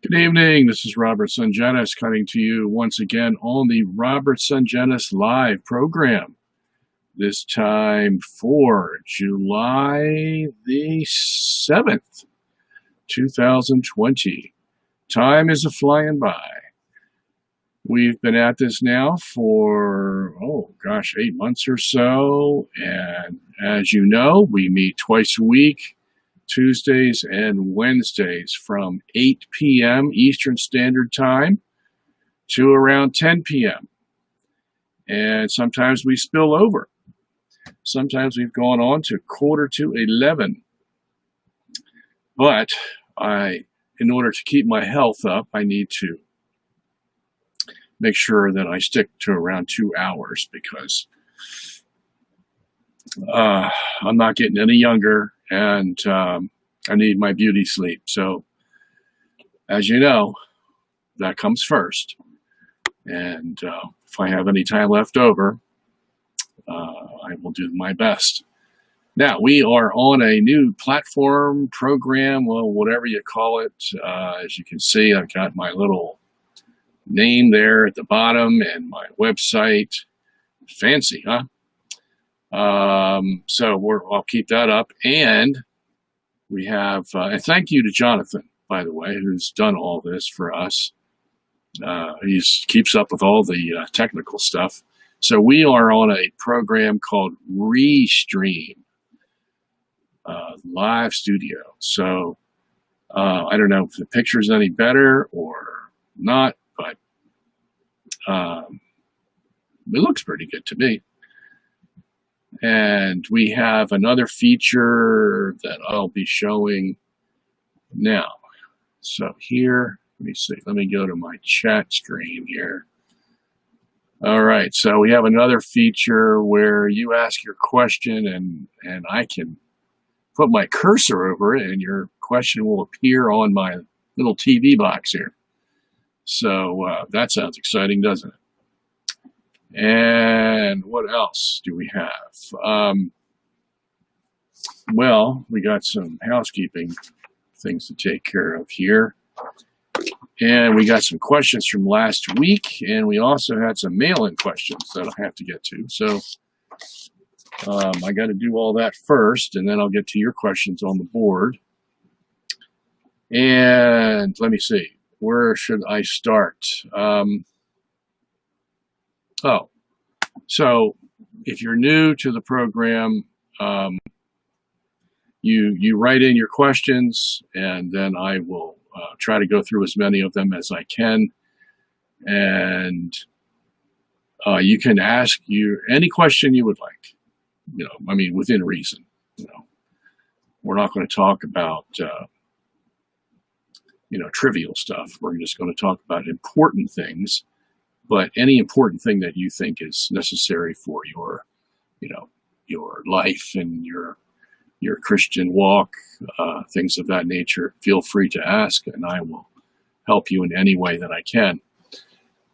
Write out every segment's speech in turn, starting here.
Good evening. This is Robert Sungenis coming to you once again on the Robert Sungenis Live program. This time for July the 7th, 2020. Time is a-flying by. We've been at this now for, 8 months or so. And as you know, we meet twice a week, Tuesdays and Wednesdays from 8 p.m. Eastern Standard Time to around 10 p.m. And sometimes we spill over. Sometimes we've gone on to 10:45. But in order to keep my health up, I need to make sure that I stick to around 2 hours because I'm not getting any younger, and I need my beauty sleep. So, as you know, that comes first. And if I have any time left over, I will do my best. Now, we are on a new platform, program, well, whatever you call it. As you can see, I've got my little name there at the bottom and my website. Fancy, huh? So I'll keep that up. And we have, and thank you to Jonathan, by the way, who's done all this for us. He keeps up with all the technical stuff. So we are on a program called Restream, live studio. So I don't know if the picture's any better or not, but it looks pretty good to me. And we have another feature that I'll be showing now. So here, let me see. Let me go to my chat screen here. All right, so we have another feature where you ask your question and I can put my cursor over it and your question will appear on my little TV box here. So that sounds exciting, doesn't it? And what else do we have? Well, we got some housekeeping things to take care of here. And we got some questions from last week, and we also had some mail-in questions that I have to get to. So I got to do all that first, and then I'll get to your questions on the board. And let me see, where should I start? So if you're new to the program, you write in your questions, and then I will try to go through as many of them as I can. And you can ask any question you would like, within reason. We're not going to talk about, trivial stuff. We're just going to talk about important things. But any important thing that you think is necessary for your life and your Christian walk, things of that nature, feel free to ask, and I will help you in any way that I can.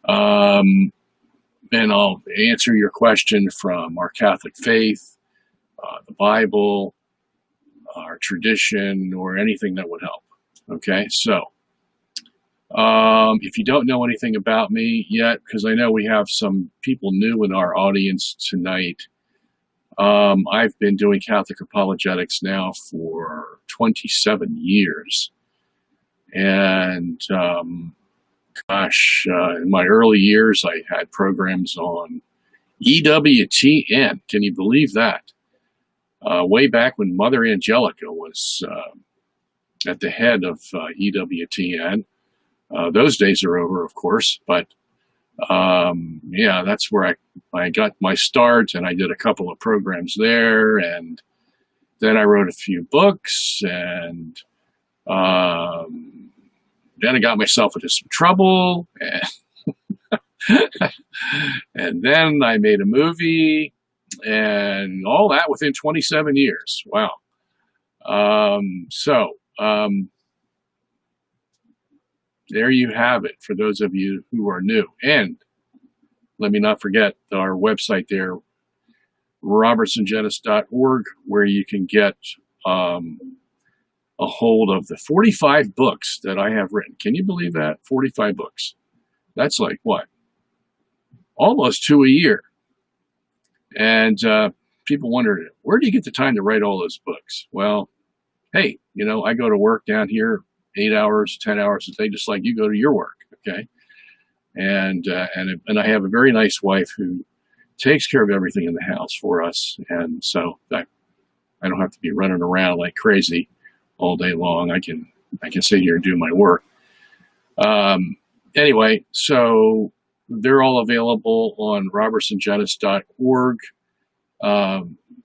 And I'll answer your question from our Catholic faith, the Bible, our tradition, or anything that would help. Okay, so if you don't know anything about me yet, because I know we have some people new in our audience tonight, I've been doing Catholic Apologetics now for 27 years. And in my early years, I had programs on EWTN. Can you believe that? Way back when Mother Angelica was at the head of EWTN. Those days are over, of course, but that's where I got my start, and I did a couple of programs there, and then I wrote a few books, and then I got myself into some trouble, and then I made a movie, and all that within 27 years. Wow. There you have it for those of you who are new. And let me not forget our website there, robertsungenis.org, where you can get a hold of the 45 books that I have written. Can you believe that? 45 books. That's like what? Almost 2 a year. And people wonder, where do you get the time to write all those books? Well, hey, I go to work down here 8 hours, 10 hours a day, just like you go to your work, okay? And I have a very nice wife who takes care of everything in the house for us, and so I don't have to be running around like crazy all day long. I can sit here and do my work. Anyway, so they're all available on robertsungenis.org.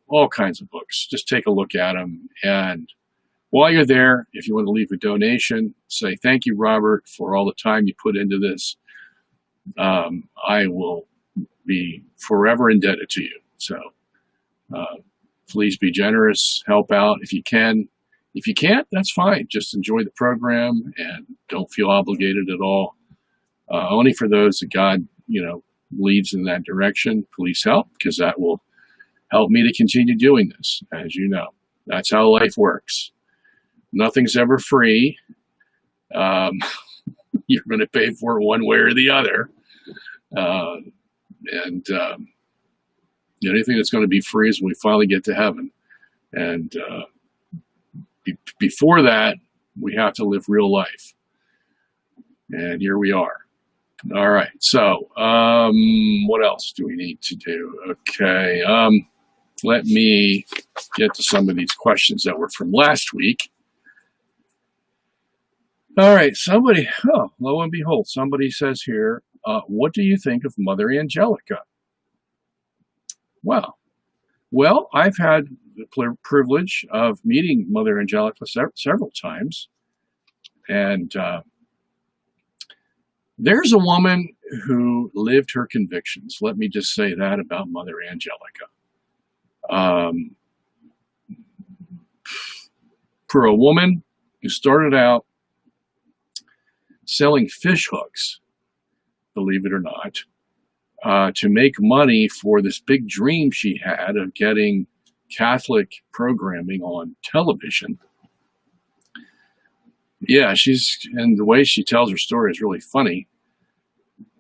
All kinds of books. Just take a look at them. And while you're there, if you want to leave a donation, say, thank you, Robert, for all the time you put into this. I will be forever indebted to you. So please be generous, help out if you can. If you can't, that's fine. Just enjoy the program and don't feel obligated at all. Only for those that God, leads in that direction, please help, because that will help me to continue doing this. As you know, that's how life works. Nothing's ever free. You're going to pay for it one way or the other. The only thing that's going to be free is when we finally get to heaven. And before that, we have to live real life. And here we are. All right. So what else do we need to do? Okay. Let me get to some of these questions that were from last week. All right. Lo and behold, somebody says here, what do you think of Mother Angelica? Well, I've had the privilege of meeting Mother Angelica several times. And there's a woman who lived her convictions. Let me just say that about Mother Angelica. For a woman who started out selling fish hooks, believe it or not, to make money for this big dream she had of getting Catholic programming on television. Yeah, and the way she tells her story is really funny,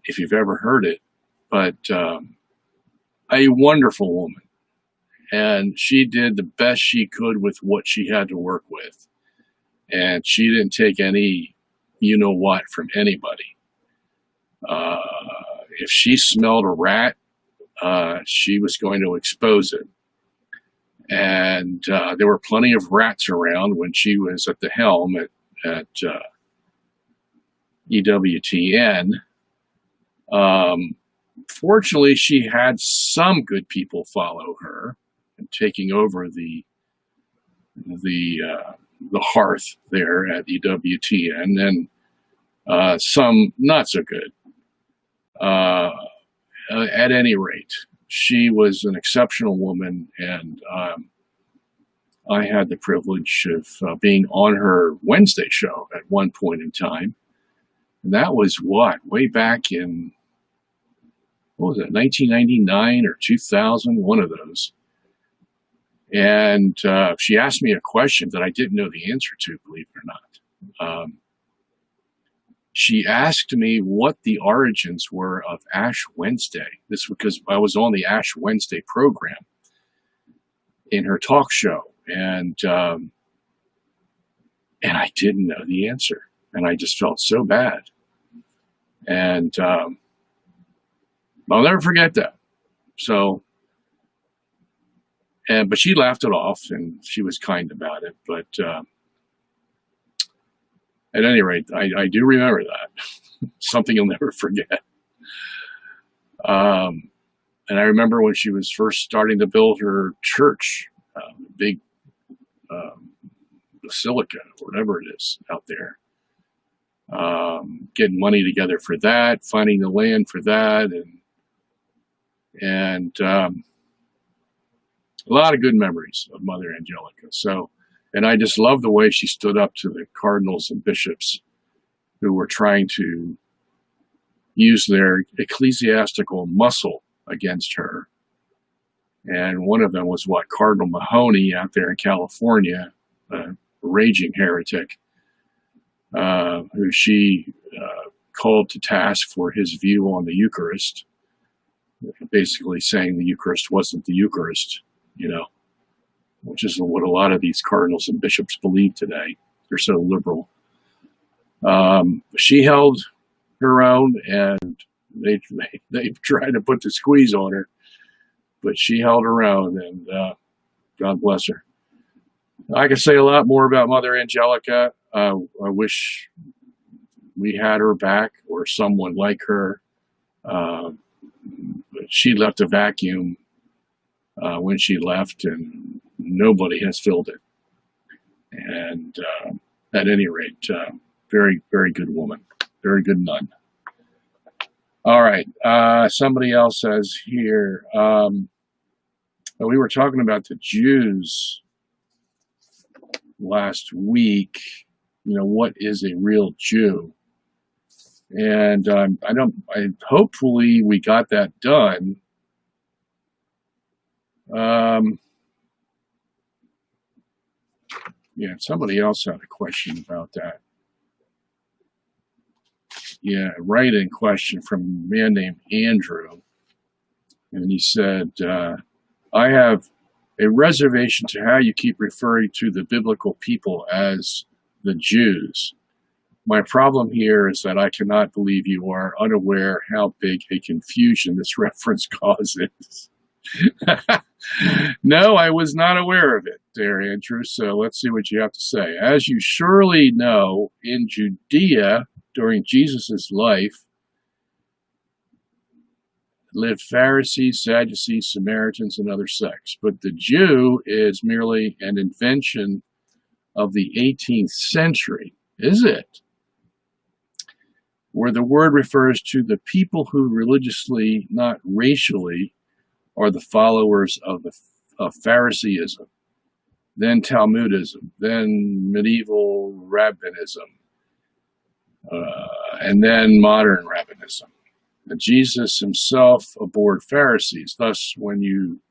if you've ever heard it, but a wonderful woman. And she did the best she could with what she had to work with. And she didn't take any you-know-what from anybody. If she smelled a rat, she was going to expose it. And there were plenty of rats around when she was at the helm at EWTN. Fortunately, she had some good people follow her and taking over the hearth there at EWTN, and some not so good. At any rate, she was an exceptional woman, and I had the privilege of being on her Wednesday show at one point in time. And that was way back in, 1999 or 2000, one of those. And she asked me a question that I didn't know the answer to, believe it or not. She asked me what the origins were of Ash Wednesday. This was because I was on the Ash Wednesday program in her talk show. And I didn't know the answer. And I just felt so bad. And I'll never forget that. So, but she laughed it off, and she was kind about it. But at any rate, I do remember that. Something you'll never forget. And I remember when she was first starting to build her church, big basilica, or whatever it is out there. Getting money together for that, finding the land for that, and a lot of good memories of Mother Angelica. So, and I just love the way she stood up to the cardinals and bishops who were trying to use their ecclesiastical muscle against her. And one of them was Cardinal Mahoney out there in California, raging heretic, who she called to task for his view on the Eucharist, basically saying the Eucharist wasn't the Eucharist, which is what a lot of these cardinals and bishops believe today. They're so liberal. She held her own, and they tried to put the squeeze on her, but she held her own, and God bless her. I could say a lot more about Mother Angelica. I wish we had her back, or someone like her. But she left a vacuum when she left, and nobody has filled it. And at any rate, very, very good woman, very good nun. All right, somebody else says here, we were talking about the Jews last week. What is a real Jew? And hopefully we got that done. Yeah, somebody else had a question about that. Yeah, write-in question from a man named Andrew. And he said, I have a reservation to how you keep referring to the biblical people as the Jews. My problem here is that I cannot believe you are unaware how big a confusion this reference causes. No, I was not aware of it, dear Andrew, so let's see what you have to say. As you surely know, in Judea, during Jesus' life, lived Pharisees, Sadducees, Samaritans, and other sects. But the Jew is merely an invention of the 18th century, is it? Where the word refers to the people who religiously, not racially, are the followers of Phariseeism, then Talmudism, then medieval rabbinism, and then modern rabbinism. And Jesus himself abhorred Pharisees. Thus, when you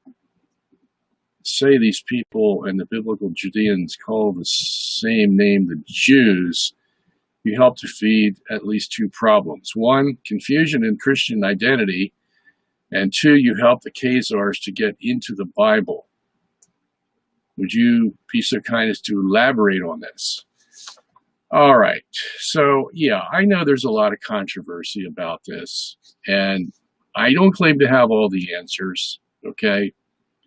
say these people and the biblical Judeans call the same name the Jews, you help to feed at least two problems. One, confusion in Christian identity, and two, you help the Khazars to get into the Bible. Would you be so kind as to elaborate on this? All right. So, yeah, I know there's a lot of controversy about this, and I don't claim to have all the answers, okay?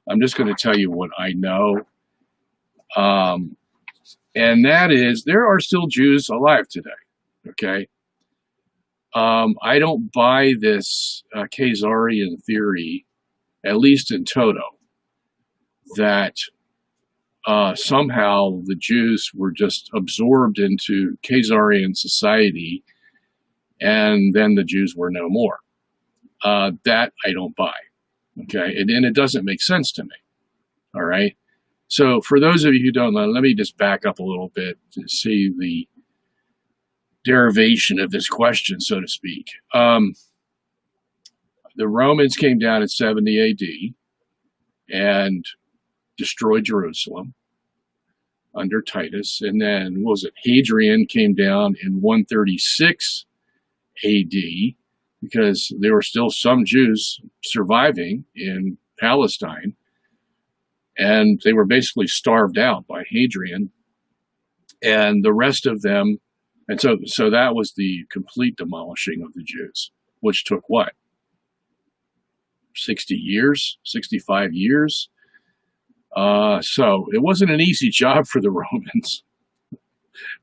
I'm just going to tell you what I know. And that is, there are still Jews alive today, okay? I don't buy this Khazarian theory, at least in toto, that somehow the Jews were just absorbed into Khazarian society and then the Jews were no more. That I don't buy, okay? And it doesn't make sense to me, all right? So for those of you who don't know, let me just back up a little bit to see the derivation of this question, so to speak. The Romans came down in 70 AD and destroyed Jerusalem under Titus. And then, what was it? Hadrian came down in 136 AD because there were still some Jews surviving in Palestine. And they were basically starved out by Hadrian. And the rest of them, and so that was the complete demolishing of the Jews, which took what? 60 years, 65 years? So it wasn't an easy job for the Romans,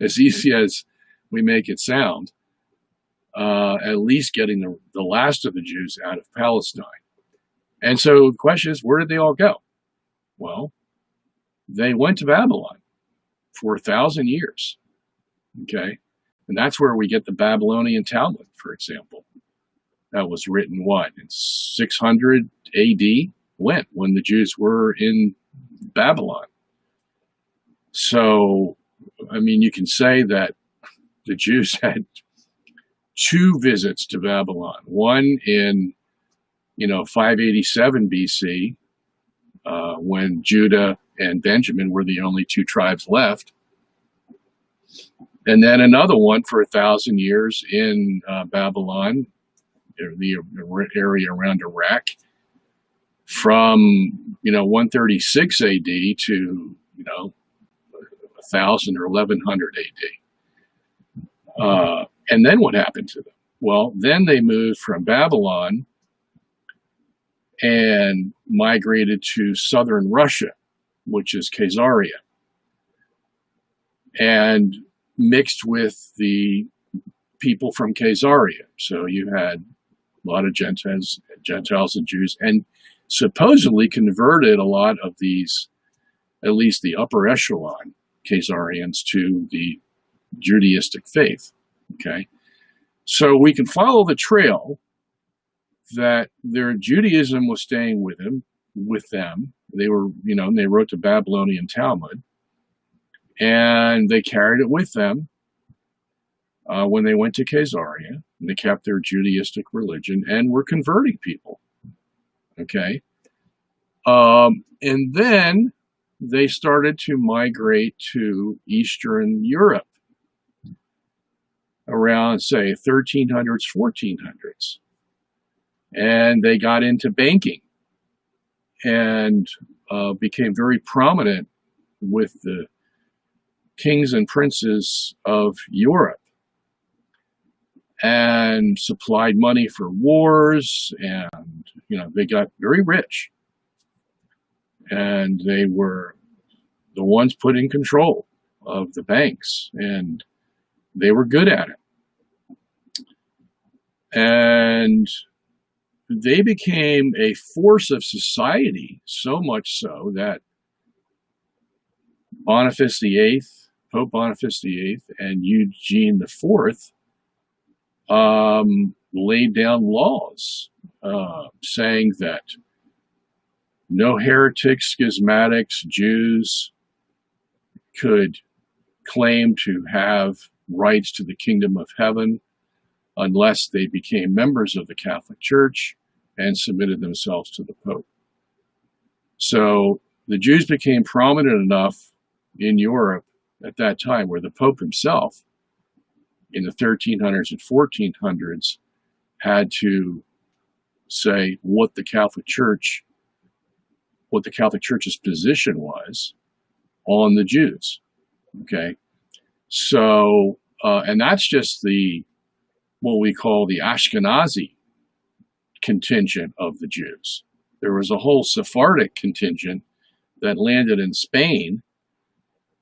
as easy as we make it sound, at least getting the last of the Jews out of Palestine. And so the question is, where did they all go? Well, they went to Babylon for 1,000 years, okay? And that's where we get the Babylonian Talmud, for example. That was written, what, in 600 AD? When the Jews were in Babylon. So, I mean, you can say that the Jews had two visits to Babylon. One in, 587 BC, when Judah and Benjamin were the only two tribes left. And then another one for 1,000 years in Babylon, the area around Iraq, from 136 AD to 1,000 or 1,100 AD. And then what happened to them? Well, then they moved from Babylon and migrated to southern Russia, which is Khazaria, and mixed with the people from Khazaria. So you had a lot of Gentiles and Jews, and supposedly converted a lot of these, at least the upper echelon Khazarians, to the Judaistic faith. Okay, so we can follow the trail that their Judaism was staying with them. They were, they wrote the Babylonian Talmud, and they carried it with them when they went to Khazaria. They kept their Judaistic religion and were converting people. Okay. And then they started to migrate to Eastern Europe around, say, 1300s, 1400s. And they got into banking and became very prominent with the kings and princes of Europe, and supplied money for wars, and they got very rich, and they were the ones put in control of the banks, and they were good at it, and they became a force of society, so much so that Pope Boniface VIII and Eugene IV laid down laws saying that no heretics, schismatics, Jews could claim to have rights to the kingdom of heaven unless they became members of the Catholic Church and submitted themselves to the Pope. So the Jews became prominent enough in Europe at that time where the Pope himself, in the 1300s and 1400s, had to say what the Catholic Church's position was on the Jews. Okay, so and that's just what we call the Ashkenazi contingent of the Jews. There was a whole Sephardic contingent that landed in Spain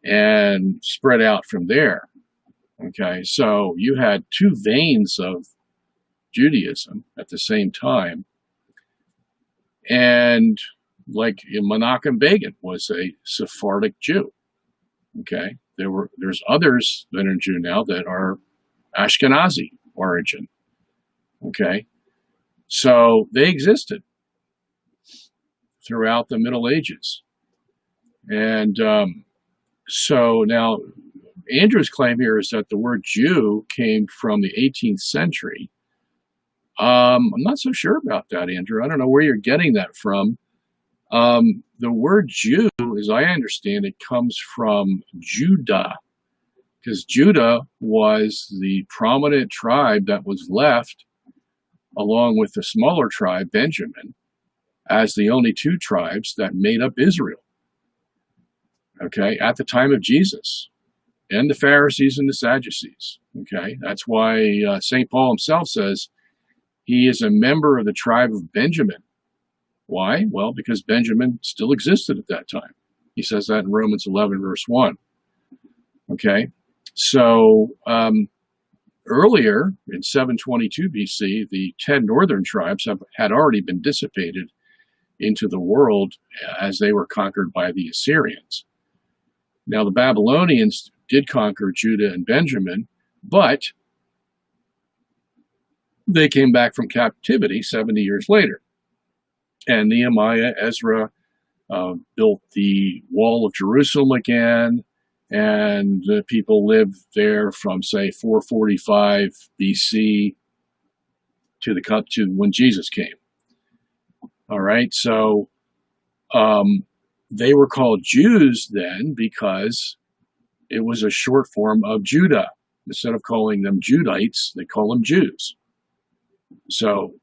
and spread out from there. Okay, so you had two veins of Judaism at the same time. And like Menachem Begin was a Sephardic Jew. Okay, there's others that are Jew now that are Ashkenazi origin. Okay, so they existed throughout the Middle Ages. And so now Andrew's claim here is that the word Jew came from the 18th century. I'm not so sure about that, Andrew. I don't know where you're getting that from. The word Jew, as I understand it, comes from Judah, because Judah was the prominent tribe that was left, along with the smaller tribe, Benjamin, as the only two tribes that made up Israel, okay, at the time of Jesus, and the Pharisees and the Sadducees. Okay, that's why St. Paul himself says he is a member of the tribe of Benjamin. Why? Well, because Benjamin still existed at that time. He says that in Romans 11, verse 1. Okay, so earlier in 722 BC, the 10 northern tribes had already been dissipated into the world as they were conquered by the Assyrians. Now, the Babylonians did conquer Judah and Benjamin, but they came back from captivity 70 years later. And Nehemiah, Ezra built the wall of Jerusalem again, and the people lived there from, say, 445 BC to when Jesus came. All right, so they were called Jews then because it was a short form of Judah. Instead of calling them Judites, they call them Jews. So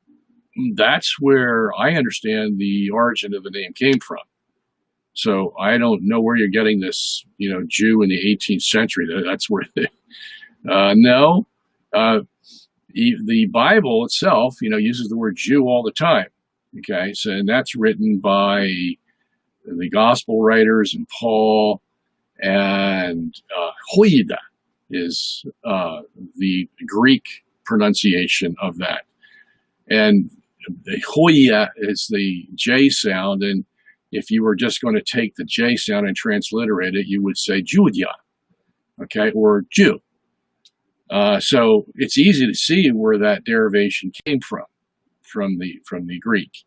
that's where I understand the origin of the name came from. So I don't know where you're getting this, Jew in the 18th century. That's where no. The Bible itself, uses the word Jew all the time. Okay, so and that's written by the gospel writers and Paul, and Hoida is the Greek pronunciation of that. And the Hoya is the J sound, and if you were just going to take the J sound and transliterate it, you would say Judia, okay, or Jew. So it's easy to see where that derivation came from the Greek.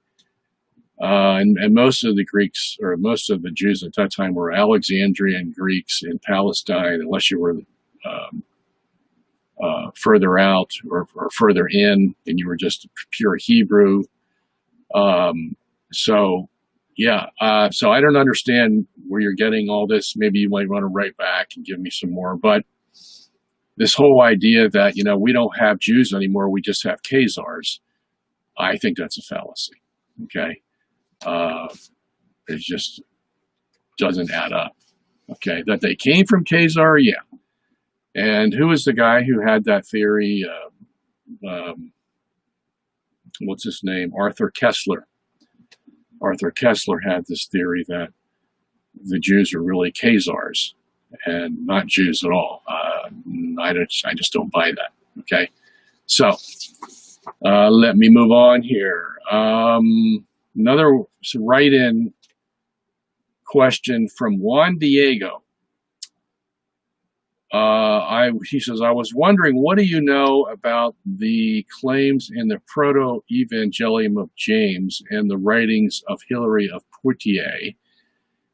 And most of the Greeks, or most of the Jews at that time, were Alexandrian Greeks in Palestine, unless you were further out or further in, and you were just pure Hebrew. So I don't understand where you're getting all this. Maybe you might want to write back and give me some more. But this whole idea that, we don't have Jews anymore, we just have Khazars, I think that's a fallacy. Okay. It just doesn't add up. Okay. That they came from Khazar, yeah. And who is the guy who had that theory? What's his name? Arthur Kessler. Arthur Kessler had this theory that the Jews are really Khazars and not Jews at all. I just don't buy that. Okay, so let me move on here. Another write-in question from Juan Diego. He says, I was wondering, what do you know about the claims in the Proto-Evangelium of James and the writings of Hilary of Poitiers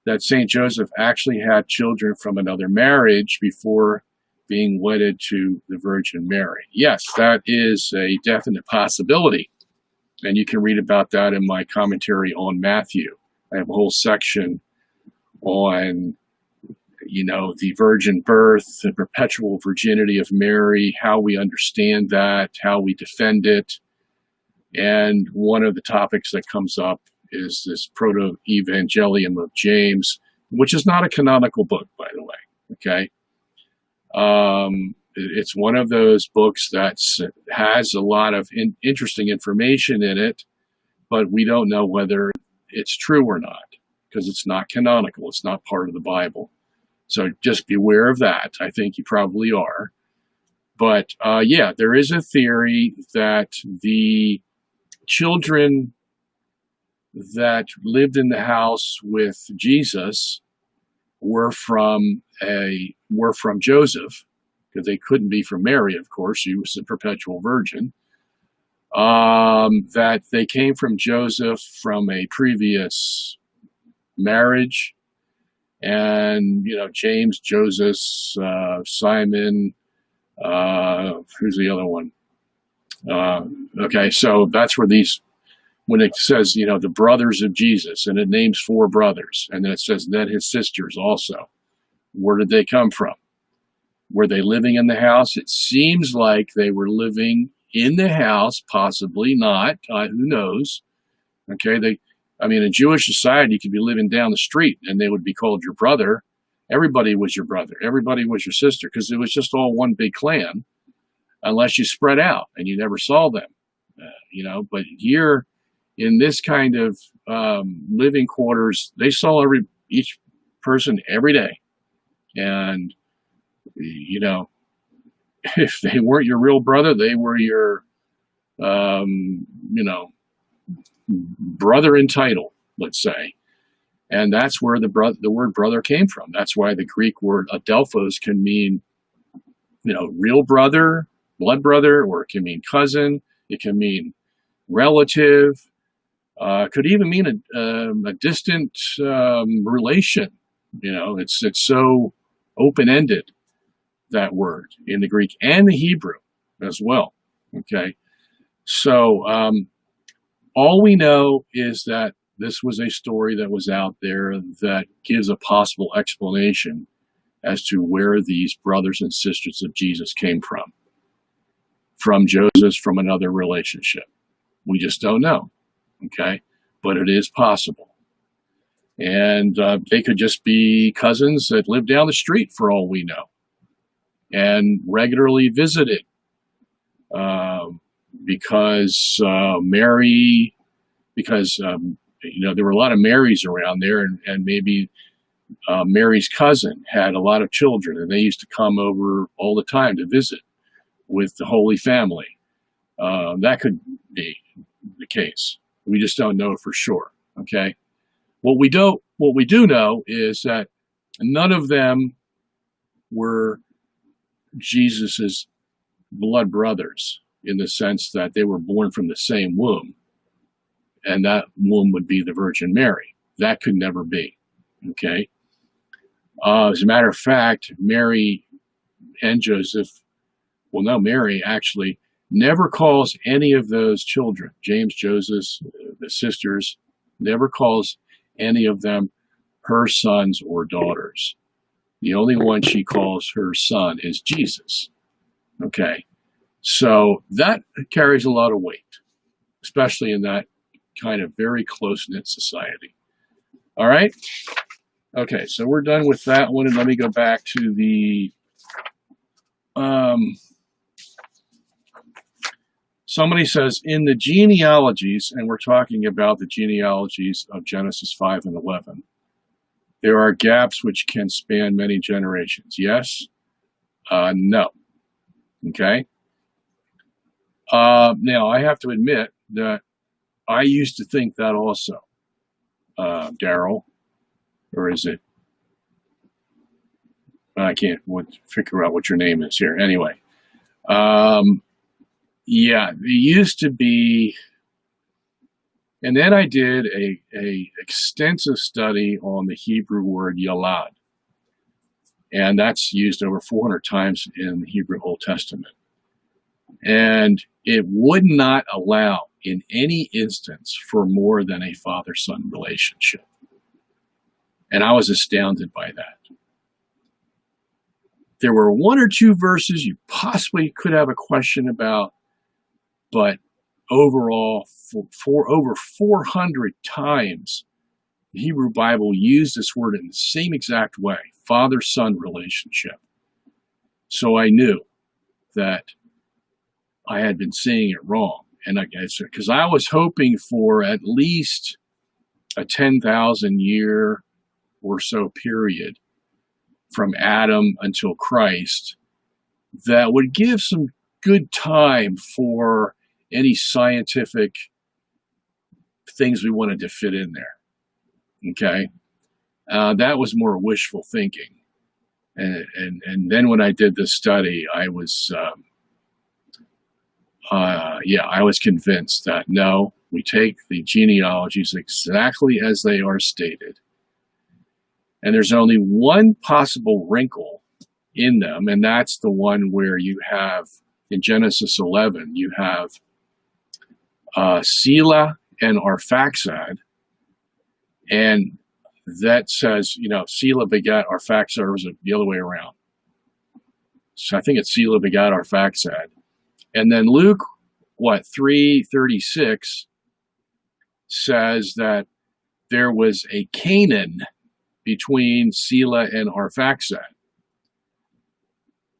that St. Joseph actually had children from another marriage before being wedded to the Virgin Mary? Yes, that is a definite possibility. And you can read about that in my commentary on Matthew. I have a whole section on the virgin birth, the perpetual virginity of Mary, how we understand that, how we defend it. And one of the topics that comes up is this Proto-Evangelium of James, which is not a canonical book, by the way, okay? It's one of those books that has a lot of interesting information in it, but we don't know whether it's true or not, because it's not canonical. It's not part of the Bible. So just beware of that. I think you probably are. But there is a theory that the children that lived in the house with Jesus were from Joseph, because they couldn't be from Mary, of course. She was the perpetual virgin. That they came from Joseph from a previous marriage. And, James, Joseph, Simon, who's the other one? Okay, so that's where when it says, the brothers of Jesus, and it names 4 brothers, and then it says then his sisters also. Where did they come from? Were they living in the house? It seems like they were living in the house, possibly not. Who knows? Okay, in Jewish society, you could be living down the street and they would be called your brother. Everybody was your brother. Everybody was your sister, because it was just all one big clan, unless you spread out and you never saw them. But here in this kind of living quarters, they saw each person every day. And, if they weren't your real brother, they were your, brother in title, let's say. And that's where the word brother came from. That's why the Greek word adelphos can mean, real brother, blood brother, or it can mean cousin. It can mean relative. Could even mean a distant relation. It's so open-ended, that word, in the Greek and the Hebrew as well. Okay, so all we know is that this was a story that was out there that gives a possible explanation as to where these brothers and sisters of Jesus came from Joseph, from another relationship. We just don't know, okay? But it is possible. And they could just be cousins that live down the street for all we know and regularly visited because Mary, because, there were a lot of Marys around there, and maybe Mary's cousin had a lot of children, and they used to come over all the time to visit with the Holy Family. That could be the case. We just don't know for sure, okay? What we do know is that none of them were Jesus's blood brothers, in the sense that they were born from the same womb, and that womb would be the Virgin Mary. That could never be, okay? As a matter of fact, Mary and Joseph, well, no, Mary actually never calls any of those children, James, Joseph, the sisters, never calls any of them her sons or daughters. The only one she calls her son is Jesus. Okay, so that carries a lot of weight, especially in that kind of very close-knit society. All right? Okay, so we're done with that one, and let me go back to the somebody says, in the genealogies, and we're talking about the genealogies of Genesis 5 and 11, there are gaps which can span many generations. Yes? No. Okay? Now, I have to admit that I used to think that also, Daryl, or is it? I can't figure out what your name is here. Anyway, yeah, there used to be, and then I did a extensive study on the Hebrew word yalad, and that's used over 400 times in the Hebrew Old Testament. And it would not allow in any instance for more than a father-son relationship. And I was astounded by that. There were one or two verses you possibly could have a question about, but overall, for over 400 times, the Hebrew Bible used this word in the same exact way, father-son relationship. So I knew that I had been seeing it wrong. And because I was hoping for at least a 10,000 year or so period from Adam until Christ that would give some good time for any scientific things we wanted to fit in there. Okay? That was more wishful thinking. And then when I did this study, I was, I was convinced that no, we take the genealogies exactly as they are stated. And there's only one possible wrinkle in them, and that's the one where you have, in Genesis 11, you have Selah and Arphaxad, and that says, Selah begat Arphaxad, or was it the other way around? So I think it's Selah begat Arphaxad. And then Luke, 3:36 says that there was a Canaan between Selah and Arphaxad.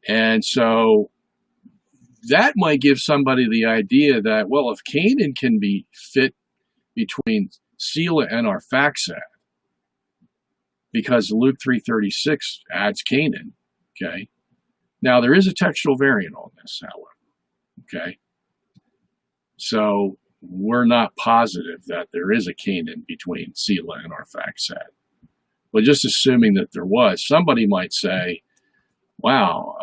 And so that might give somebody the idea that, well, if Canaan can be fit between Selah and Arphaxad, because Luke 3:36 adds Canaan, okay? Now, there is a textual variant on this, however, okay? So we're not positive that there is a Canaan between Selah and Arphaxad. But just assuming that there was, somebody might say, wow,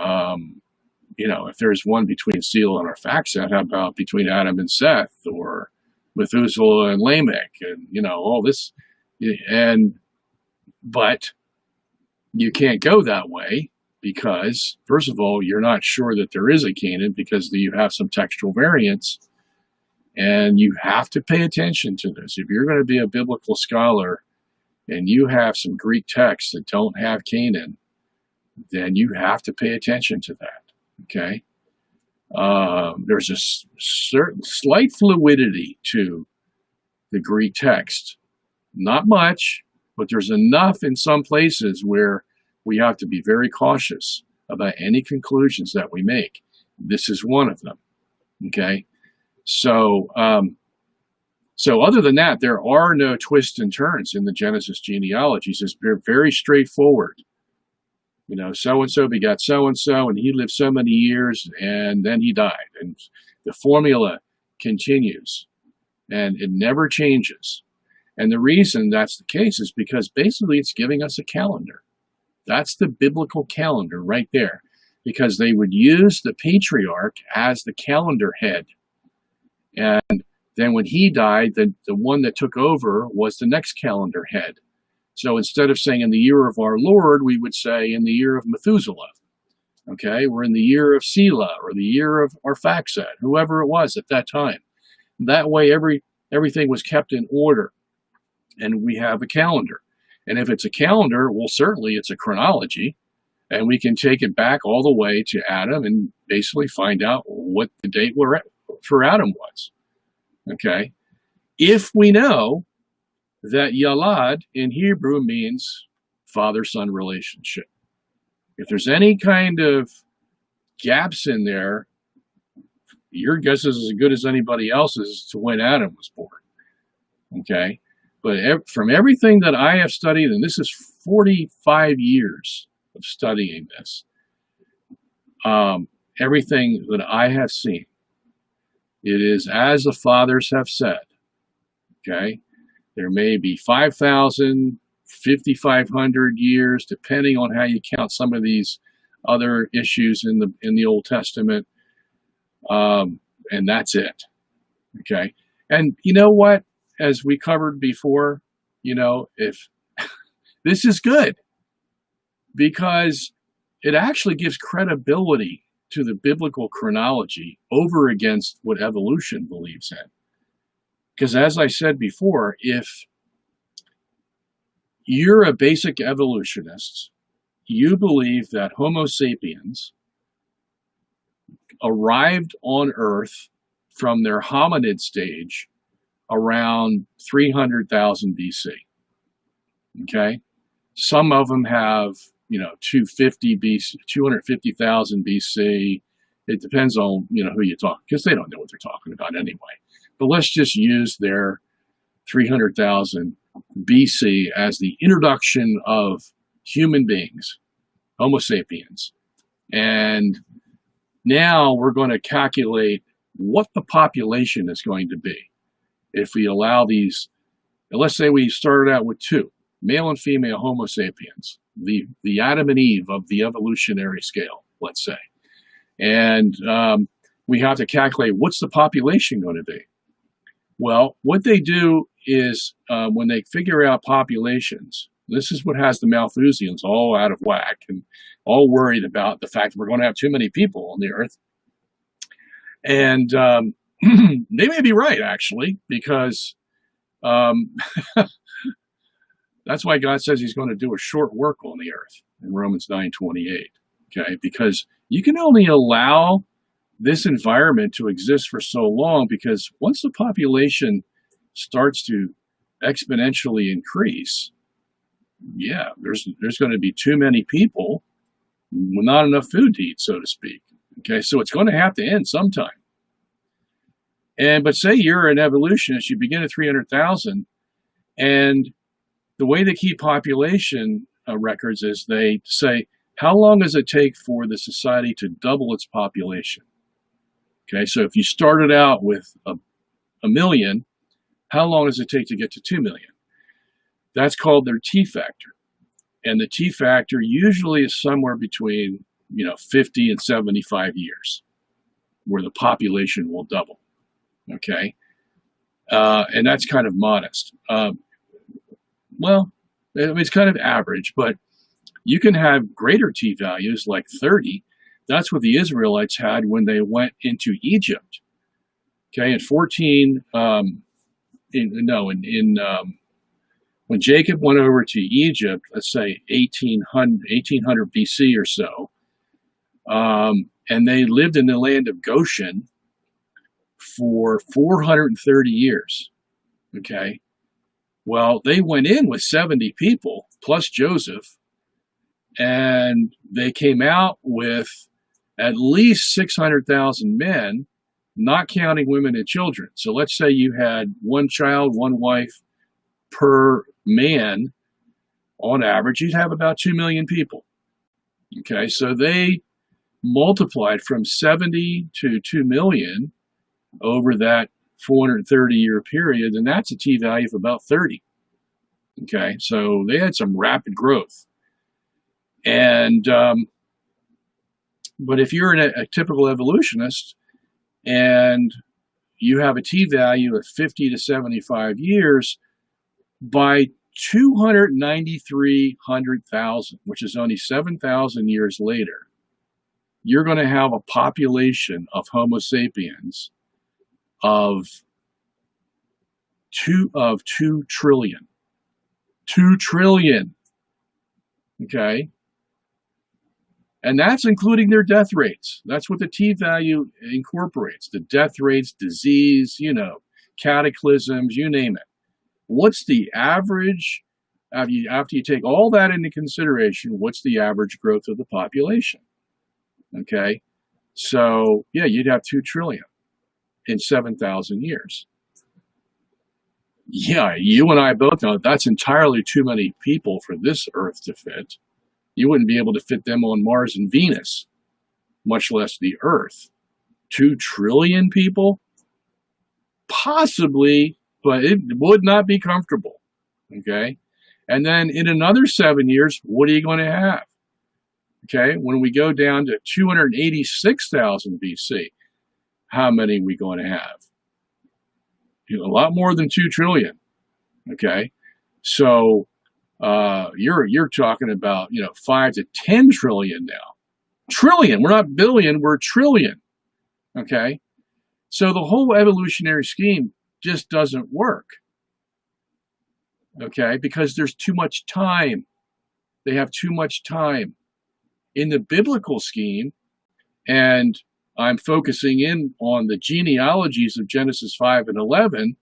if there's one between Selah and Arphaxad, how about between Adam and Seth, or Methuselah and Lamech, and, all this. But you can't go that way because, first of all, you're not sure that there is a Canaan because you have some textual variants, and you have to pay attention to this. If you're going to be a biblical scholar and you have some Greek texts that don't have Canaan, then you have to pay attention to that. Okay. There's a certain slight fluidity to the Greek text. Not much, but there's enough in some places where we have to be very cautious about any conclusions that we make. This is one of them. Okay. So, so other than that, there are no twists and turns in the Genesis genealogies. It's very straightforward. You know, so-and-so begot so-and-so, and he lived so many years, and then he died. And the formula continues, and it never changes. And the reason that's the case is because basically it's giving us a calendar. That's the biblical calendar right there, because they would use the patriarch as the calendar head. And then when he died, the one that took over was the next calendar head. So instead of saying in the year of our Lord, we would say in the year of Methuselah. Okay, we're in the year of Selah, or the year of Arphaxad, whoever it was at that time. That way everything was kept in order, and we have a calendar. And if it's a calendar, well, certainly it's a chronology, and we can take it back all the way to Adam and basically find out what the date for Adam was. Okay, if we know that Yalad in Hebrew means father-son relationship. If there's any kind of gaps in there, your guess is as good as anybody else's to when Adam was born. Okay, but from everything that I have studied, and this is 45 years of studying this, everything that I have seen, it is as the fathers have said. Okay, there may be 5,000, 5,500 years, depending on how you count some of these other issues in the Old Testament, and that's it. Okay, and you know what? As we covered before, you know, if this is good, because it actually gives credibility to the biblical chronology over against what evolution believes in. Because as I said before, if you're a basic evolutionist, you believe that Homo sapiens arrived on Earth from their hominid stage around 300,000 BC. Okay? Some of them have, you know, 250,000 BC. It depends on, you know, who you talk, because they don't know what they're talking about anyway. But let's just use their 300,000 BC as the introduction of human beings, Homo sapiens. And now we're going to calculate what the population is going to be if we allow these. Let's say we started out with two, male and female Homo sapiens, the Adam and Eve of the evolutionary scale, let's say. And we have to calculate what's the population going to be. Well, what they do is when they figure out populations, this is what has the Malthusians all out of whack and all worried about the fact that we're going to have too many people on the earth. And they may be right, actually, because that's why God says he's going to do a short work on the earth in Romans 9:28. Okay, because you can only allow this environment to exist for so long, because once the population starts to exponentially increase, yeah, there's going to be too many people, not enough food to eat, so to speak. Okay, so it's going to have to end sometime. But say you're an evolutionist, you begin at 300,000, and the way they keep population records is they say, how long does it take for the society to double its population? Okay, so if you started out with a million, how long does it take to get to 2 million? That's called their T factor. And the T factor usually is somewhere between, 50 and 75 years, where the population will double. Okay, and that's kind of modest. Well, it's kind of average, but you can have greater T values like 30. That's what the Israelites had when they went into Egypt. Okay, in When Jacob went over to Egypt, let's say 1800 BC or so, and they lived in the land of Goshen for 430 years. Okay. Well, they went in with 70 people plus Joseph, and they came out with at least 600,000 men, not counting women and children. So let's say you had one child, one wife per man. On average, you'd have about 2 million people. Okay, so they multiplied from 70 to 2 million over that 430-year period, and that's a t-value of about 30. Okay, so they had some rapid growth. And but if you're a typical evolutionist and you have a t-value of 50 to 75 years, by 293,000, which is only 7,000 years later, you're going to have a population of Homo sapiens of 2 trillion. 2 trillion. Okay? And that's including their death rates. That's what the t-value incorporates. The death rates, disease, cataclysms, you name it. What's the average, after you take all that into consideration, what's the average growth of the population? Okay? So, yeah, you'd have 2 trillion in 7,000 years. Yeah, you and I both know that's entirely too many people for this Earth to fit. You wouldn't be able to fit them on Mars and Venus, much less the Earth. 2 trillion people? Possibly, but it would not be comfortable. Okay? And then in another 7 years, what are you going to have? Okay, when we go down to 286,000 BC, how many are we going to have? A lot more than 2 trillion. Okay, so you're talking about 5 to 10 trillion now. Trillion. We're not billion. We're trillion. Okay, so the whole evolutionary scheme just doesn't work. Okay, because there's too much time. They have too much time. In the biblical scheme, and I'm focusing in on the genealogies of Genesis 5 and 11,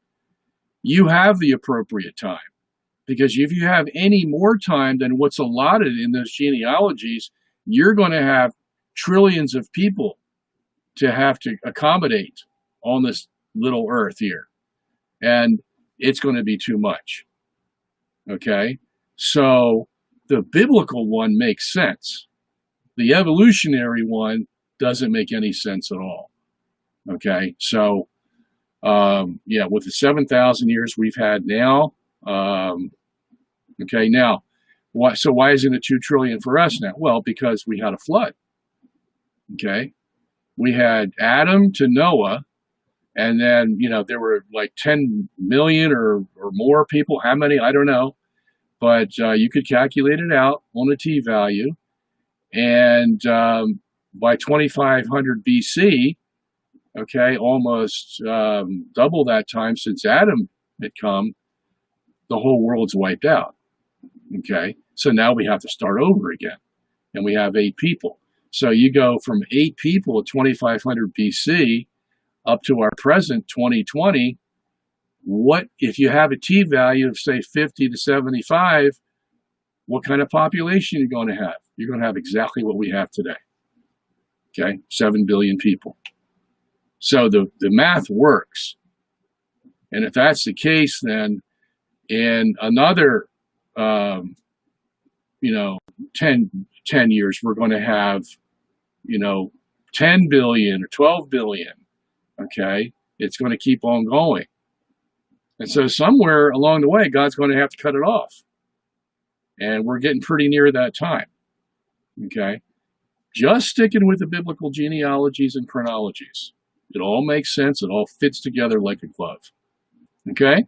you have the appropriate time. Because if you have any more time than what's allotted in those genealogies, you're going to have trillions of people to have to accommodate on this little earth here. And it's going to be too much. Okay? So the biblical one makes sense. The evolutionary one doesn't make any sense at all. Okay, so yeah, with the 7,000 years we've had now, okay, now, why isn't it 2 trillion for us now? Well, because we had a flood. Okay, we had Adam to Noah, and then there were like 10 million or more people. How many? I don't know, but you could calculate it out on a t-value. And by 2500 BC, okay, almost double that time since Adam had come, the whole world's wiped out. Okay, so now we have to start over again, and we have 8 people. So you go from 8 people at 2500 BC up to our present 2020. What if you have a t-value of say 50 to 75? What kind of population are you going to have? You're going to have exactly what we have today. Okay, 7 billion people. So the math works. And if that's the case, then in another 10 years, we're going to have 10 billion or 12 billion. Okay, it's going to keep on going. And so somewhere along the way, God's going to have to cut it off. And we're getting pretty near that time. Okay? Just sticking with the biblical genealogies and chronologies. It all makes sense. It all fits together like a glove. Okay?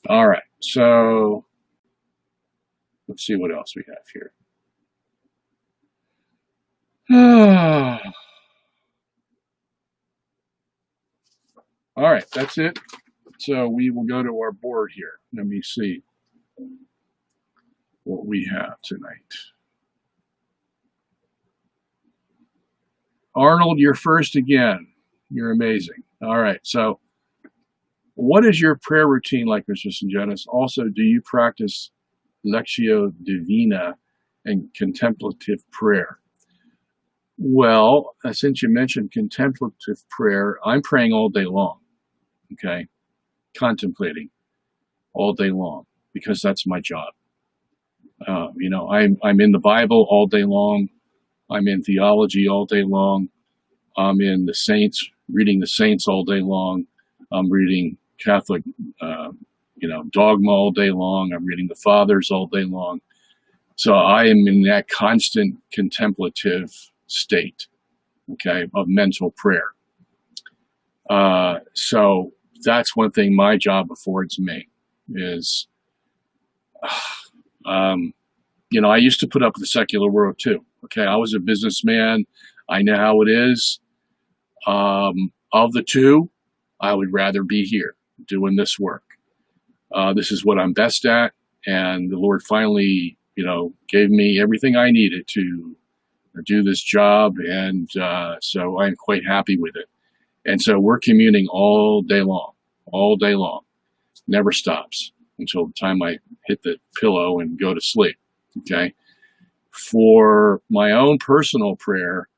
All right. So let's see what else we have here. All right. That's it. So we will go to our board here. Let me see. what we have tonight. Arnold, you're first again. You're amazing. All right. So what is your prayer routine like, Mr. Sungenis? Also, do you practice Lectio Divina and contemplative prayer? Well, since you mentioned contemplative prayer, I'm praying all day long, okay? Contemplating all day long, because that's my job. I'm in the Bible all day long. I'm in theology all day long. I'm in the saints, reading the saints all day long. I'm reading Catholic, dogma all day long. I'm reading the fathers all day long. So I am in that constant contemplative state, okay, of mental prayer. So that's one thing my job affords me is, I used to put up with the secular world too. Okay, I was a businessman. I know how it is. Of the two, I would rather be here doing this work. This is what I'm best at, and the Lord finally, gave me everything I needed to do this job, and so I'm quite happy with it. And so we're communing all day long, never stops until the time I hit the pillow and go to sleep. Okay. For my own personal prayer,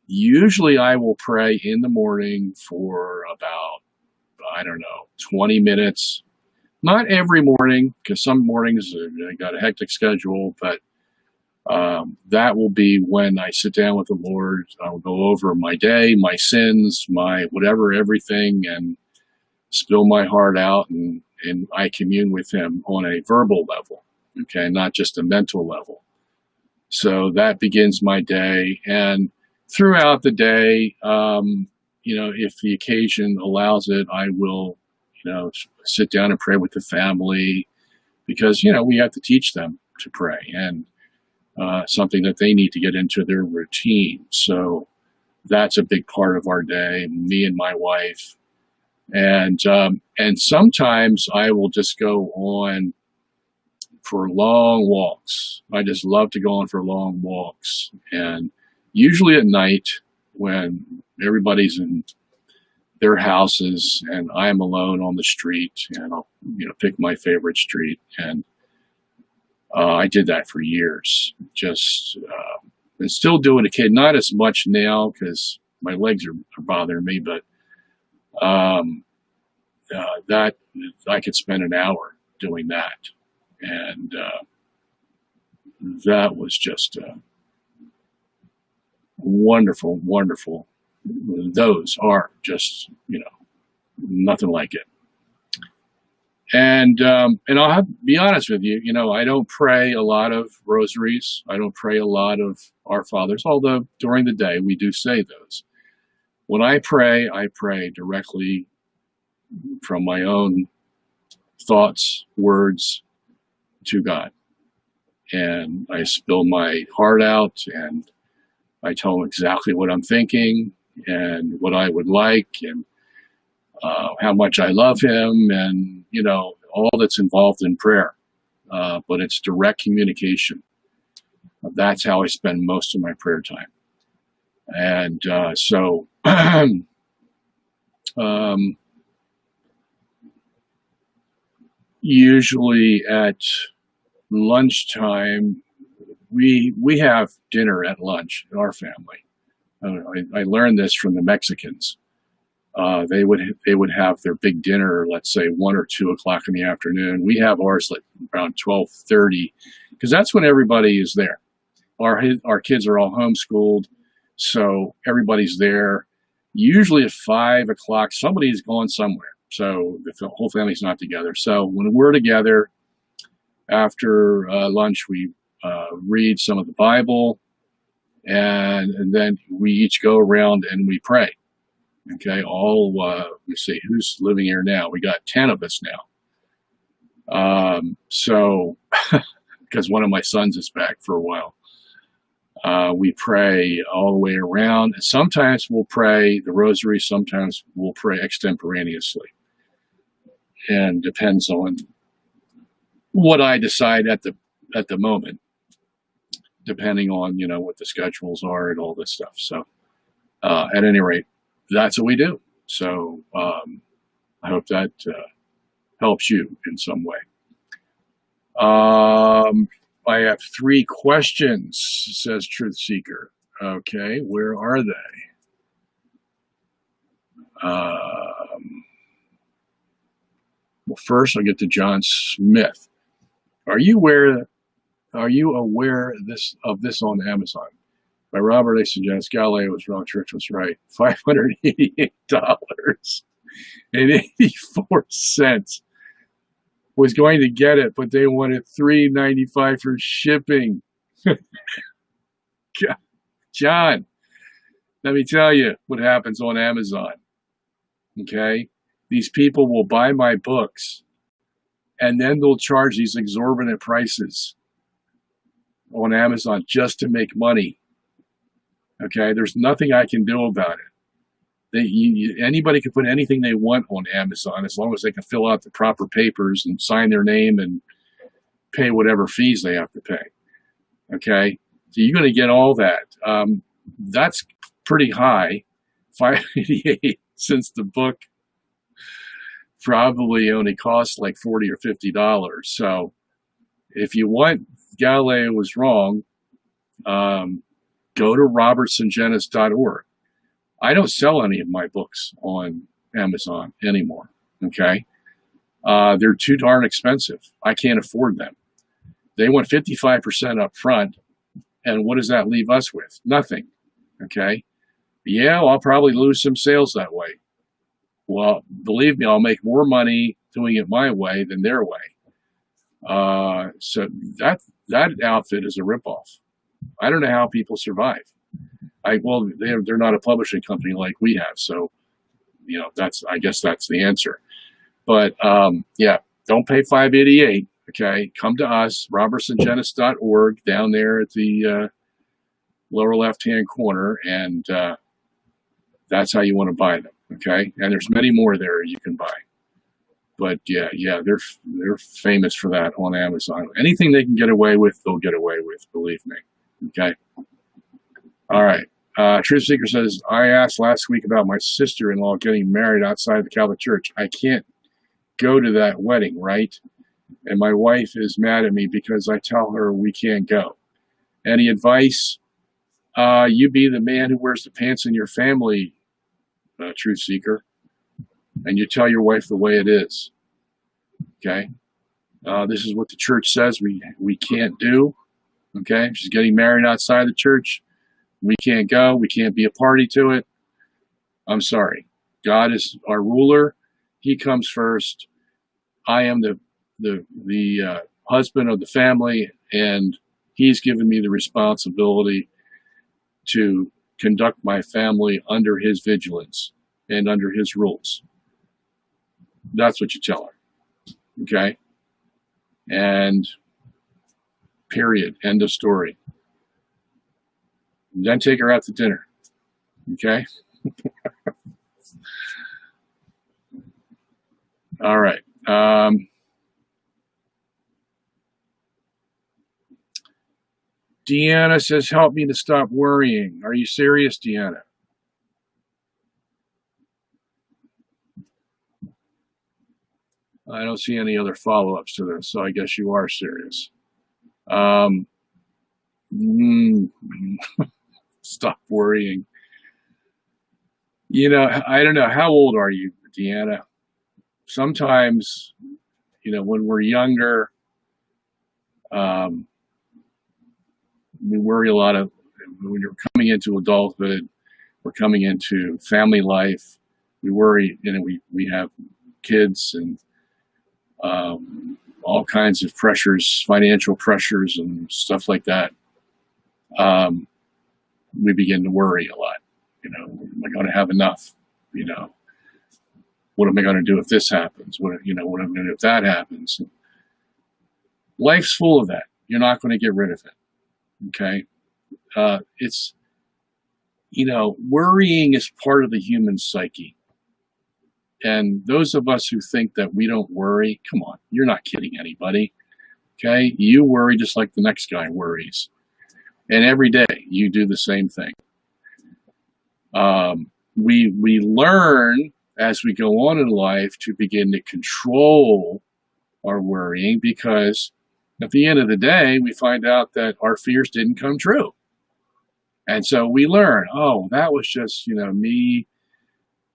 usually I will pray in the morning for about, 20 minutes. Not every morning, because some mornings I got a hectic schedule, but that will be when I sit down with the Lord. I'll go over my day, my sins, my whatever, everything, and spill my heart out, and I commune with Him on a verbal level, okay, not just a mental level. So that begins my day, and throughout the day, if the occasion allows it, I will, sit down and pray with the family, because, we have to teach them to pray, and something that they need to get into their routine. So that's a big part of our day, me and my wife. And sometimes I will just go on for long walks. I just love to go on for long walks. And usually at night, when everybody's in their houses and I'm alone on the street, and I'll, pick my favorite street. And I did that for years. Just, and still doing it, not as much now because my legs are bothering me, but that I could spend an hour doing that. And that was just wonderful, wonderful. Those are just, nothing like it. And I'll be honest with you, I don't pray a lot of rosaries. I don't pray a lot of Our Fathers, although during the day we do say those. When I pray directly from my own thoughts, words to God. And I spill my heart out, and I tell Him exactly what I'm thinking and what I would like, and how much I love Him, and, all that's involved in prayer. But it's direct communication. That's how I spend most of my prayer time. And so usually at lunchtime, we have dinner at lunch in our family. I learned this from the Mexicans. They would have their big dinner, let's say 1 or 2 o'clock in the afternoon. We have ours like around 12:30, because that's when everybody is there. Our kids are all homeschooled, so everybody's there. Usually at 5 o'clock, somebody's going somewhere, so the whole family's not together. So when we're together after lunch, we read some of the Bible, and then we each go around and we pray. Okay, we see who's living here now. We got 10 of us now. So, because one of my sons is back for a while, we pray all the way around. Sometimes we'll pray the rosary. Sometimes we'll pray extemporaneously, and depends on what I decide at the moment, depending on what the schedules are and all this stuff. So at any rate, that's what we do. So I hope that helps you in some way. I have 3 questions, says Truth Seeker. Okay, where are they? Well, first I'll get to John Smith. Are you aware of this on Amazon? By Robert A. Sungenis, Galileo was wrong, Church was right. $588.84 was going to get it, but they wanted $3.95 for shipping. John, let me tell you what happens on Amazon. Okay? These people will buy my books, and then they'll charge these exorbitant prices on Amazon just to make money. Okay? There's nothing I can do about it. Anybody can put anything they want on Amazon as long as they can fill out the proper papers and sign their name and pay whatever fees they have to pay. Okay? So you're going to get all that. That's pretty high, $588, since the book probably only costs like $40 or $50. So if you want Galileo was wrong, go to robertsungenis.org. I don't sell any of my books on Amazon anymore, okay? They're too darn expensive. I can't afford them. They want 55% up front, and what does that leave us with? Nothing, okay? Yeah, well, I'll probably lose some sales that way. Well, believe me, I'll make more money doing it my way than their way. So that outfit is a ripoff. I don't know how people survive. Well, they're not a publishing company like we have, so I guess that's the answer. But yeah, don't pay $588. Okay, come to us, robertsungenis.org, down there at the lower left-hand corner, and that's how you want to buy them. Okay, and there's many more there you can buy. But yeah, they're famous for that on Amazon. Anything they can get away with, they'll get away with. Believe me. Okay. All right. Truth Seeker says, I asked last week about my sister-in-law getting married outside the Catholic Church. I can't go to that wedding, right? And my wife is mad at me because I tell her we can't go. Any advice? You be the man who wears the pants in your family, Truth Seeker, and you tell your wife the way it is. Okay? This is what the church says we can't do. Okay? She's getting married outside the church. We can't go. We can't be a party to it. I'm sorry. God is our ruler. He comes first. I am the husband of the family, and he's given me the responsibility to conduct my family under his vigilance and under his rules. That's what you tell her. Okay? And period. End of story. And then take her out to dinner. Okay? All right. Deanna says, help me to stop worrying. Are you serious, Deanna? I don't see any other follow-ups to this, so I guess you are serious. Stop worrying. I don't know. How old are you, Deanna? Sometimes, when we're younger, we worry a lot. When you're coming into adulthood, we're coming into family life, we worry, we have kids and all kinds of pressures, financial pressures and stuff like that. We begin to worry a lot. Am I going to have enough? What am I going to do if this happens? What am I going to do if that happens? Life's full of that. You're not going to get rid of it. Okay? It's, worrying is part of the human psyche. And those of us who think that we don't worry, come on, you're not kidding anybody. Okay? You worry just like the next guy worries. And every day you do the same thing. We learn as we go on in life to begin to control our worrying, because at the end of the day, we find out that our fears didn't come true. And so we learn, oh, that was just, me,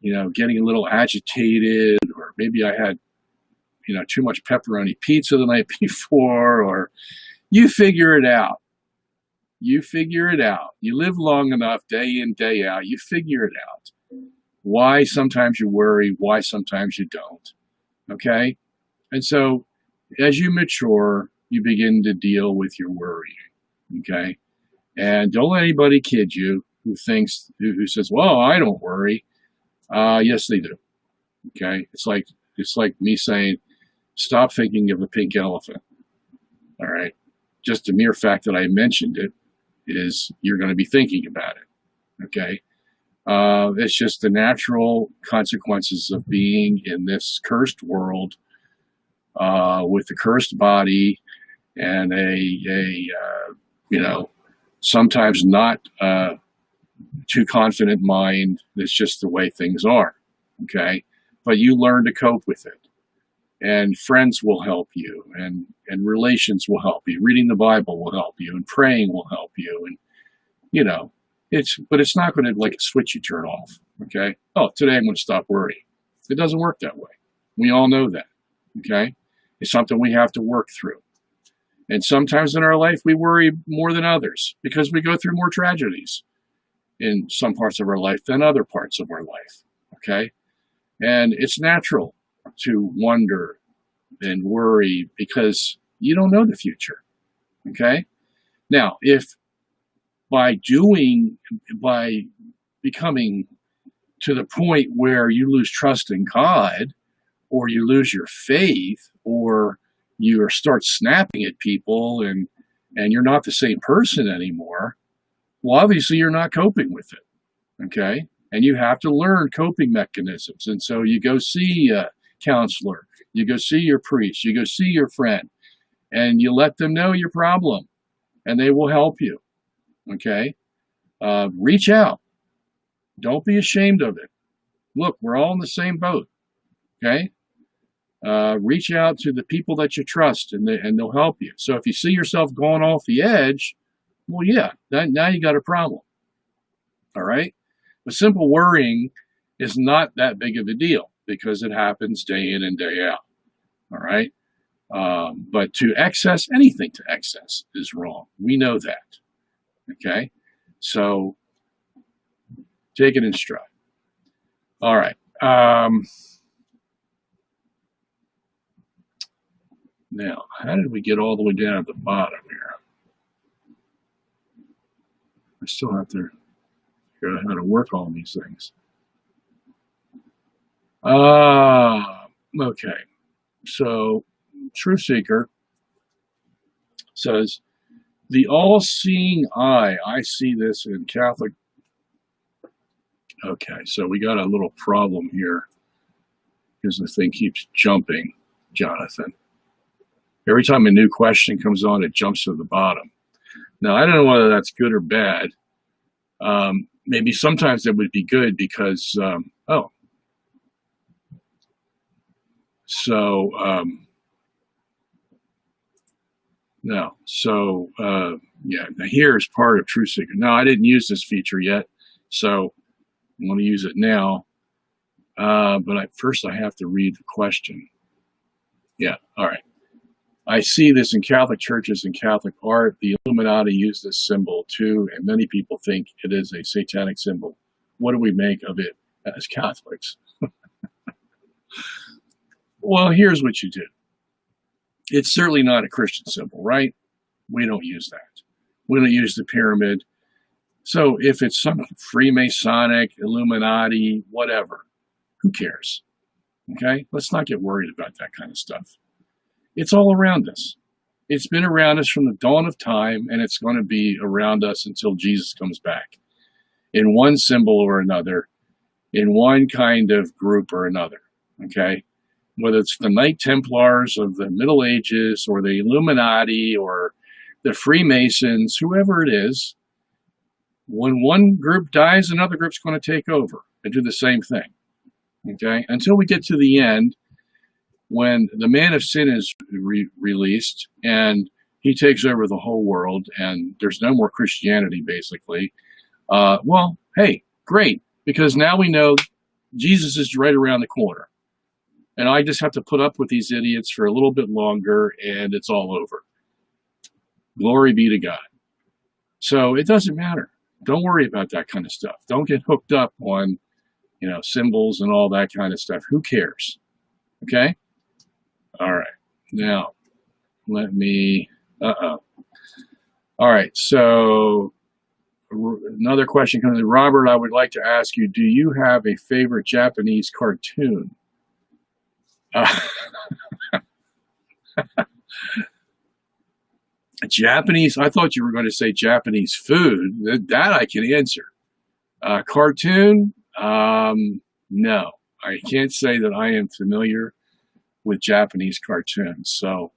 getting a little agitated, or maybe I had, too much pepperoni pizza the night before, or you figure it out. You figure it out. You live long enough, day in, day out, you figure it out. Why sometimes you worry, why sometimes you don't. Okay? And so as you mature, you begin to deal with your worrying. Okay? And don't let anybody kid you who says, well, I don't worry. Yes, they do. Okay? It's like me saying, stop thinking of a pink elephant. All right? Just the mere fact that I mentioned it is you're going to be thinking about it. Okay? It's just the natural consequences of being in this cursed world with a cursed body and sometimes not too confident mind. It's just the way things are. Okay? But you learn to cope with it. And friends will help you, and relations will help you. Reading the Bible will help you, and praying will help you. And, but it's not going to like a switch you turn off. Okay? Oh, today I'm going to stop worrying. It doesn't work that way. We all know that. Okay? It's something we have to work through. And sometimes in our life, we worry more than others because we go through more tragedies in some parts of our life than other parts of our life. Okay? And it's natural to wonder and worry because you don't know the future. Okay? Now, if by becoming to the point where you lose trust in God, or you lose your faith, or you start snapping at people and you're not the same person anymore, well, obviously you're not coping with it. Okay? And you have to learn coping mechanisms. And so you go see a counselor, you go see your priest, you go see your friend, and you let them know your problem, and they will help you. Okay? Reach out. Don't be ashamed of it. Look, we're all in the same boat. Okay? Reach out to the people that you trust, and they'll help you. So if you see yourself going off the edge, well, yeah, now you got a problem. All right? But simple worrying is not that big of a deal because it happens day in and day out. All right? But to excess, anything to excess is wrong. We know that. Okay? So take it in stride. All right. Now, how did we get all the way down at the bottom here? I still have to figure out how to work all these things. Okay. So, Truth Seeker says, the all-seeing eye. I see this in Catholic. Okay, so we got a little problem here because the thing keeps jumping, Jonathan. Every time a new question comes on, it jumps to the bottom. Now, I don't know whether that's good or bad. Maybe sometimes it would be good because, yeah, now here is part of Truth Seeker. Now, I didn't use this feature yet, so I'm going to use it now. But first I have to read the question. Yeah, all right. I see this in Catholic churches and Catholic art. The Illuminati use this symbol too, and many people think it is a satanic symbol. What do we make of it as Catholics? Well, here's what you do. It's certainly not a Christian symbol, right? We don't use that. We don't use the pyramid. So if it's some Freemasonic, Illuminati, whatever, who cares? Okay? Let's not get worried about that kind of stuff. It's all around us. It's been around us from the dawn of time, and it's going to be around us until Jesus comes back. In one symbol or another, in one kind of group or another. Okay? whether it's the Knight Templars of the Middle Ages or the Illuminati or the Freemasons, whoever it is, when one group dies, another group's going to take over and do the same thing. Okay? Until we get to the end, when the man of sin is released and he takes over the whole world and there's no more Christianity, basically, well, hey, great, because now we know Jesus is right around the corner. And I just have to put up with these idiots for a little bit longer and it's all over. Glory be to God. So it doesn't matter. Don't worry about that kind of stuff. Don't get hooked up on, symbols and all that kind of stuff. Who cares? Okay? All right. Now, let me, All right. So another question comes in. Robert, I would like to ask you, do you have a favorite Japanese cartoon? Japanese, I thought you were going to say Japanese food. That I can answer. Cartoon? No. I can't say that I am familiar with Japanese cartoons. So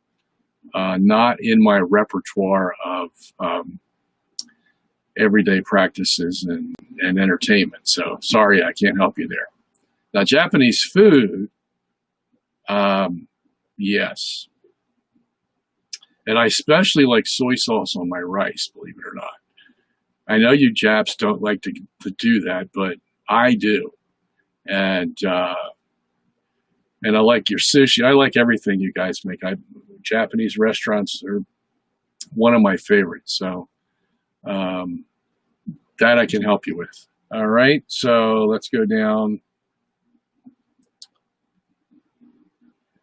not in my repertoire of everyday practices and entertainment. So sorry, I can't help you there. Now, Japanese food, yes. And I especially like soy sauce on my rice, believe it or not. I know you Japs don't like to do that, but I do. And I like your sushi. I like everything you guys make. Japanese restaurants are one of my favorites. So that I can help you with. All right, so let's go down.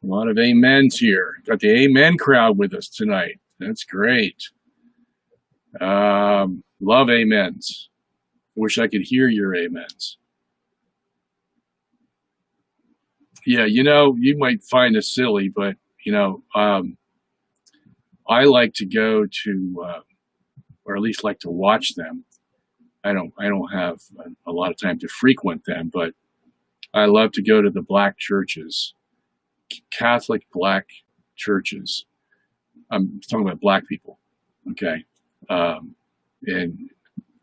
A lot of amens here. Got the amen crowd with us tonight. That's great. Love amens. Wish I could hear your amens. Yeah, you might find this silly, but, I like to go to, or at least like to watch them. I don't have a lot of time to frequent them, but I love to go to the black churches. Catholic black churches. I'm talking about black people, okay, and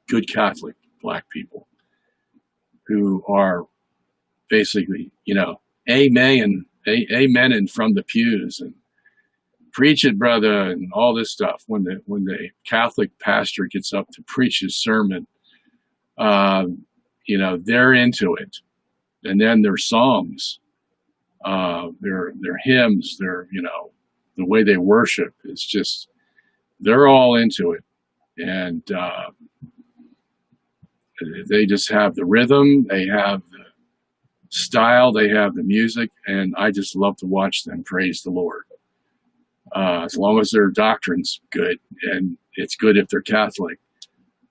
good Catholic black people who are basically, amen and from the pews and preach it, brother, and all this stuff. When the Catholic pastor gets up to preach his sermon, they're into it, and then their songs. Their hymns, the way they worship is just, they're all into it. And they just have the rhythm, they have the style, they have the music, and I just love to watch them praise the Lord. As long as their doctrine's good, and it's good if they're Catholic,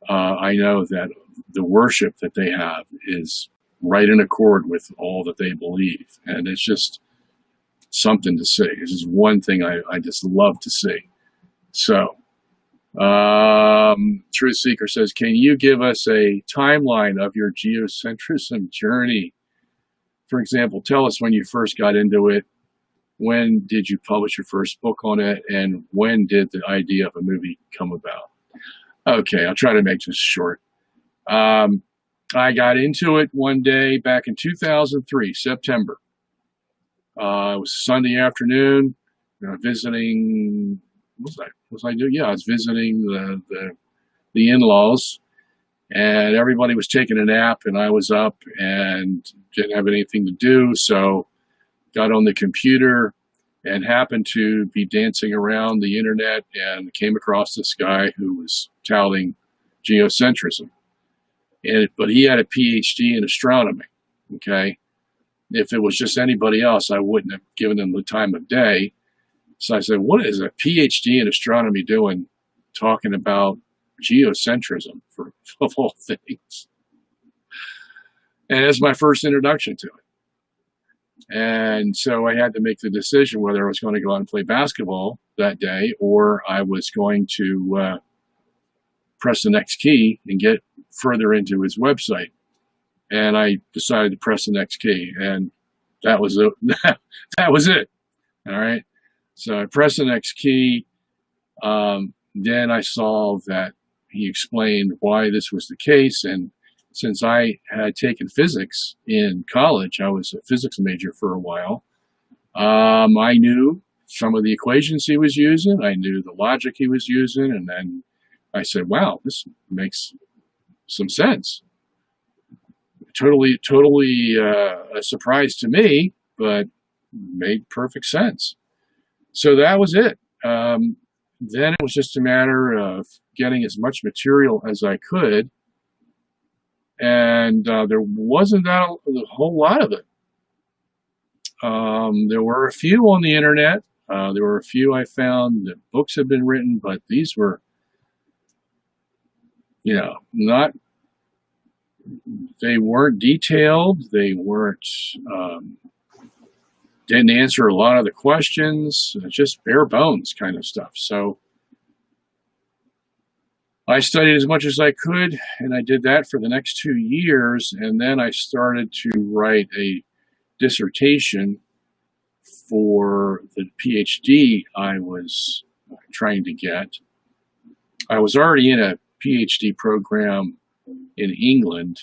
I know that the worship that they have is right in accord with all that they believe. And it's just something to see. This is one thing I just love to see. So, Truth Seeker says, can you give us a timeline of your geocentrism journey? For example, tell us when you first got into it. When did you publish your first book on it? And when did the idea of a movie come about? Okay, I'll try to make this short. I got into it one day back in 2003, September. It was a Sunday afternoon, visiting, what was I doing? Yeah, I was visiting the in-laws, and everybody was taking a nap, and I was up and didn't have anything to do, so got on the computer and happened to be dancing around the internet and came across this guy who was touting geocentrism. But he had a PhD in astronomy, okay? If it was just anybody else, I wouldn't have given him the time of day. So I said, what is a PhD in astronomy doing talking about geocentrism, of all things? And that's my first introduction to it. And so I had to make the decision whether I was going to go out and play basketball that day or I was going to press the next key and get further into his website. And I decided to press the next key. And that was it. That was it. All right. So I pressed the next key. Then I saw that he explained why this was the case. And since I had taken physics in college, I was a physics major for a while. I knew some of the equations he was using. I knew the logic he was using. And then I said, wow, this makes some sense. Totally a surprise to me, but made perfect sense. So that was it. Then it was just a matter of getting as much material as I could. And there wasn't a whole lot of it. There were a few on the internet. There were a few I found that books had been written, but these were, they weren't detailed. They weren't, didn't answer a lot of the questions, just bare bones kind of stuff. So I studied as much as I could, and I did that for the next 2 years, and then I started to write a dissertation for the PhD I was trying to get. I was already in a PhD program in England,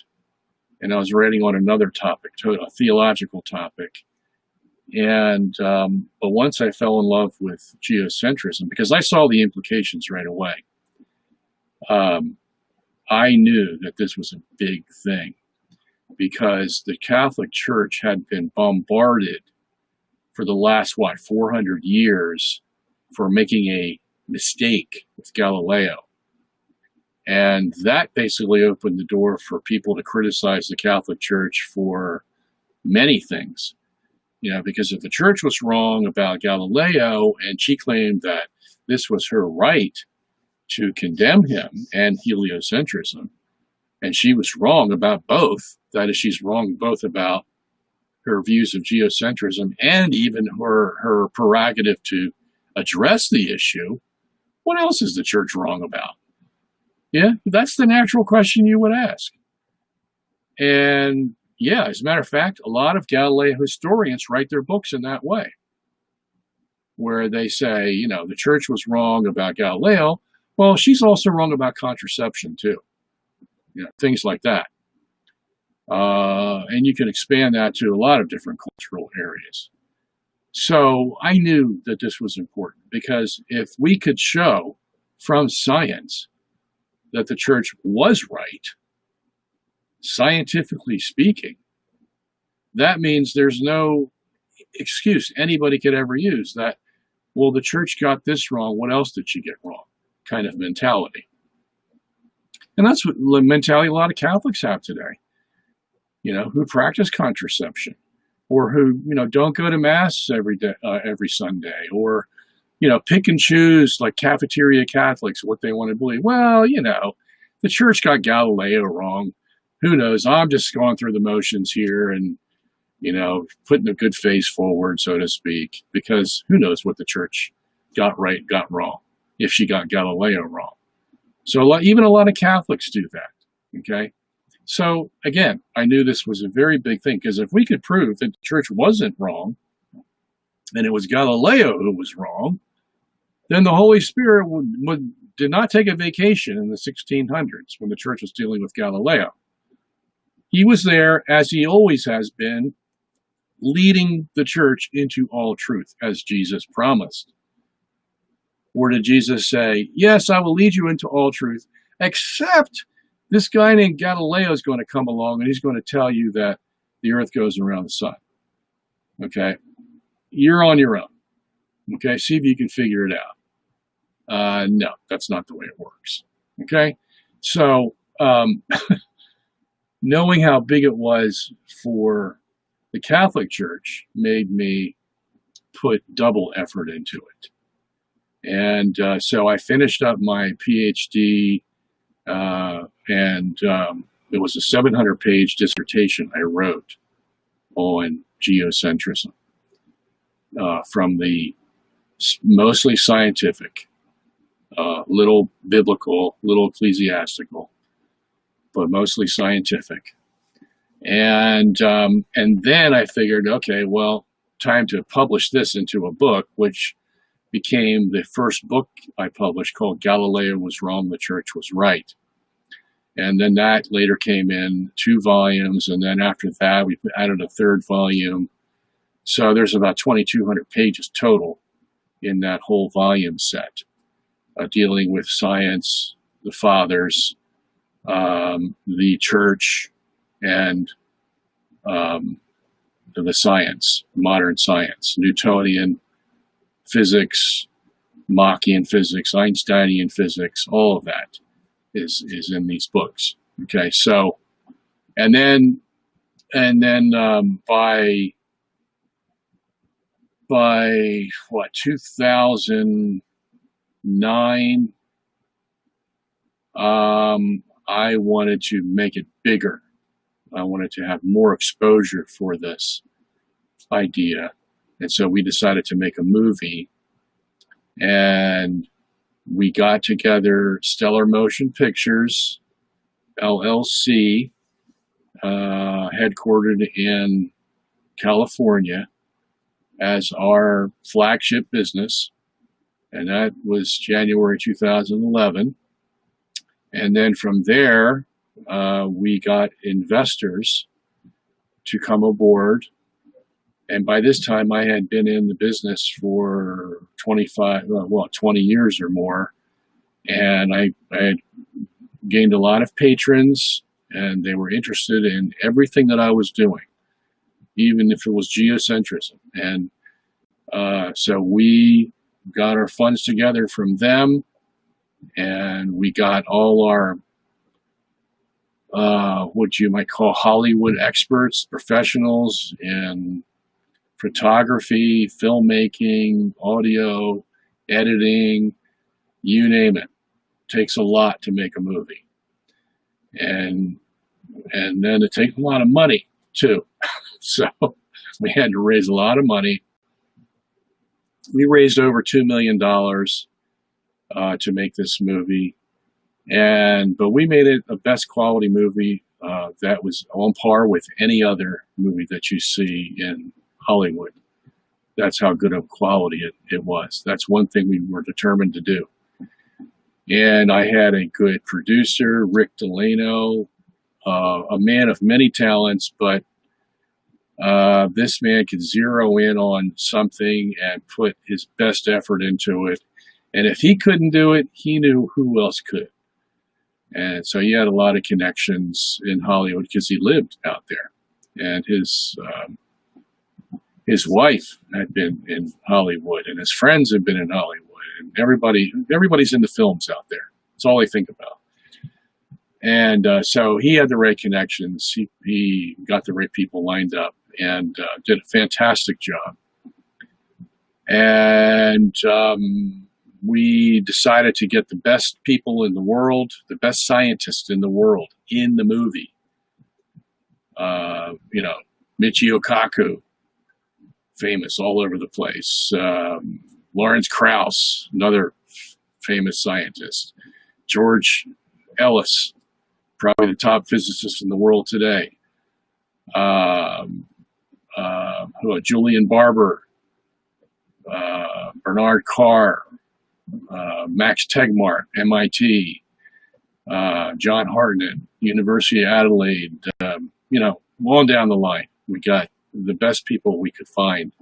and I was writing on another topic, a theological topic. And but once I fell in love with geocentrism, because I saw the implications right away, I knew that this was a big thing, because the Catholic Church had been bombarded for the last, 400 years for making a mistake with Galileo. And that basically opened the door for people to criticize the Catholic Church for many things. Because if the church was wrong about Galileo, and she claimed that this was her right to condemn him and heliocentrism, and she was wrong about both, that is, she's wrong both about her views of geocentrism and even her prerogative to address the issue, what else is the church wrong about? Yeah, that's the natural question you would ask. And yeah, as a matter of fact, a lot of Galileo historians write their books in that way, where they say, the church was wrong about Galileo. Well, she's also wrong about contraception too. Things like that. And you can expand that to a lot of different cultural areas. So I knew that this was important, because if we could show from science that the church was right, scientifically speaking, that means there's no excuse anybody could ever use that, well, the church got this wrong, what else did she get wrong, kind of mentality. And that's what the mentality a lot of Catholics have today, who practice contraception, or who, don't go to Mass every day, every Sunday, or, pick and choose, like cafeteria Catholics, what they want to believe. Well, the church got Galileo wrong. Who knows? I'm just going through the motions here and, putting a good face forward, so to speak, because who knows what the church got right, got wrong, if she got Galileo wrong. So even a lot of Catholics do that, okay? So again, I knew this was a very big thing, because if we could prove that the church wasn't wrong, and it was Galileo who was wrong, then the Holy Spirit did not take a vacation in the 1600s when the church was dealing with Galileo. He was there, as he always has been, leading the church into all truth, as Jesus promised. Or did Jesus say, yes, I will lead you into all truth, except this guy named Galileo is going to come along and he's going to tell you that the earth goes around the sun. Okay? You're on your own. Okay? See if you can figure it out. No, that's not the way it works. Okay? So, knowing how big it was for the Catholic Church made me put double effort into it. And so I finished up my PhD, and it was a 700-page dissertation I wrote on geocentrism, from the mostly scientific, little biblical, little ecclesiastical, but mostly scientific. And then I figured, okay, well, time to publish this into a book, which became the first book I published, called Galileo Was Wrong, the Church Was Right. And then that later came in 2 volumes, and then after that we added a 3rd volume. So there's about 2,200 pages total in that whole volume set, dealing with science, the fathers, the church, and the science, modern science, Newtonian physics, Machian physics, Einsteinian physics, all of that is in these books. Okay, so and then by what, 2009, I wanted to make it bigger. I wanted to have more exposure for this idea. And so we decided to make a movie, and we got together Stellar Motion Pictures, LLC, headquartered in California, as our flagship business. And that was January 2011. And then from there, we got investors to come aboard. And by this time, I had been in the business for 20 years or more. And I had gained a lot of patrons, and they were interested in everything that I was doing, even if it was geocentrism. And so we got our funds together from them, and we got all our what you might call Hollywood experts, professionals in photography, filmmaking, audio, editing, you name it. Takes a lot to make a movie. And then it takes a lot of money too. So we had to raise a lot of money. We raised over $2 million to make this movie. But we made it a best quality movie that was on par with any other movie that you see in Hollywood. That's how good of quality it was. That's one thing we were determined to do. And I had a good producer, Rick Delano, a man of many talents, but this man could zero in on something and put his best effort into it. And if he couldn't do it, he knew who else could. And so he had a lot of connections in Hollywood because he lived out there. And his wife had been in Hollywood, and his friends had been in Hollywood, and everybody's into films out there. That's all they think about. And so he had the right connections. He got the right people lined up, and did a fantastic job. And we decided to get the best people in the world, the best scientists in the world in the movie. Michio Kaku, famous all over the place. Lawrence Krauss, another famous scientist. George Ellis, probably the top physicist in the world today. Julian Barber, Bernard Carr, Max Tegmark, MIT, John Hartnett, University of Adelaide, on down the line. We got the best people we could find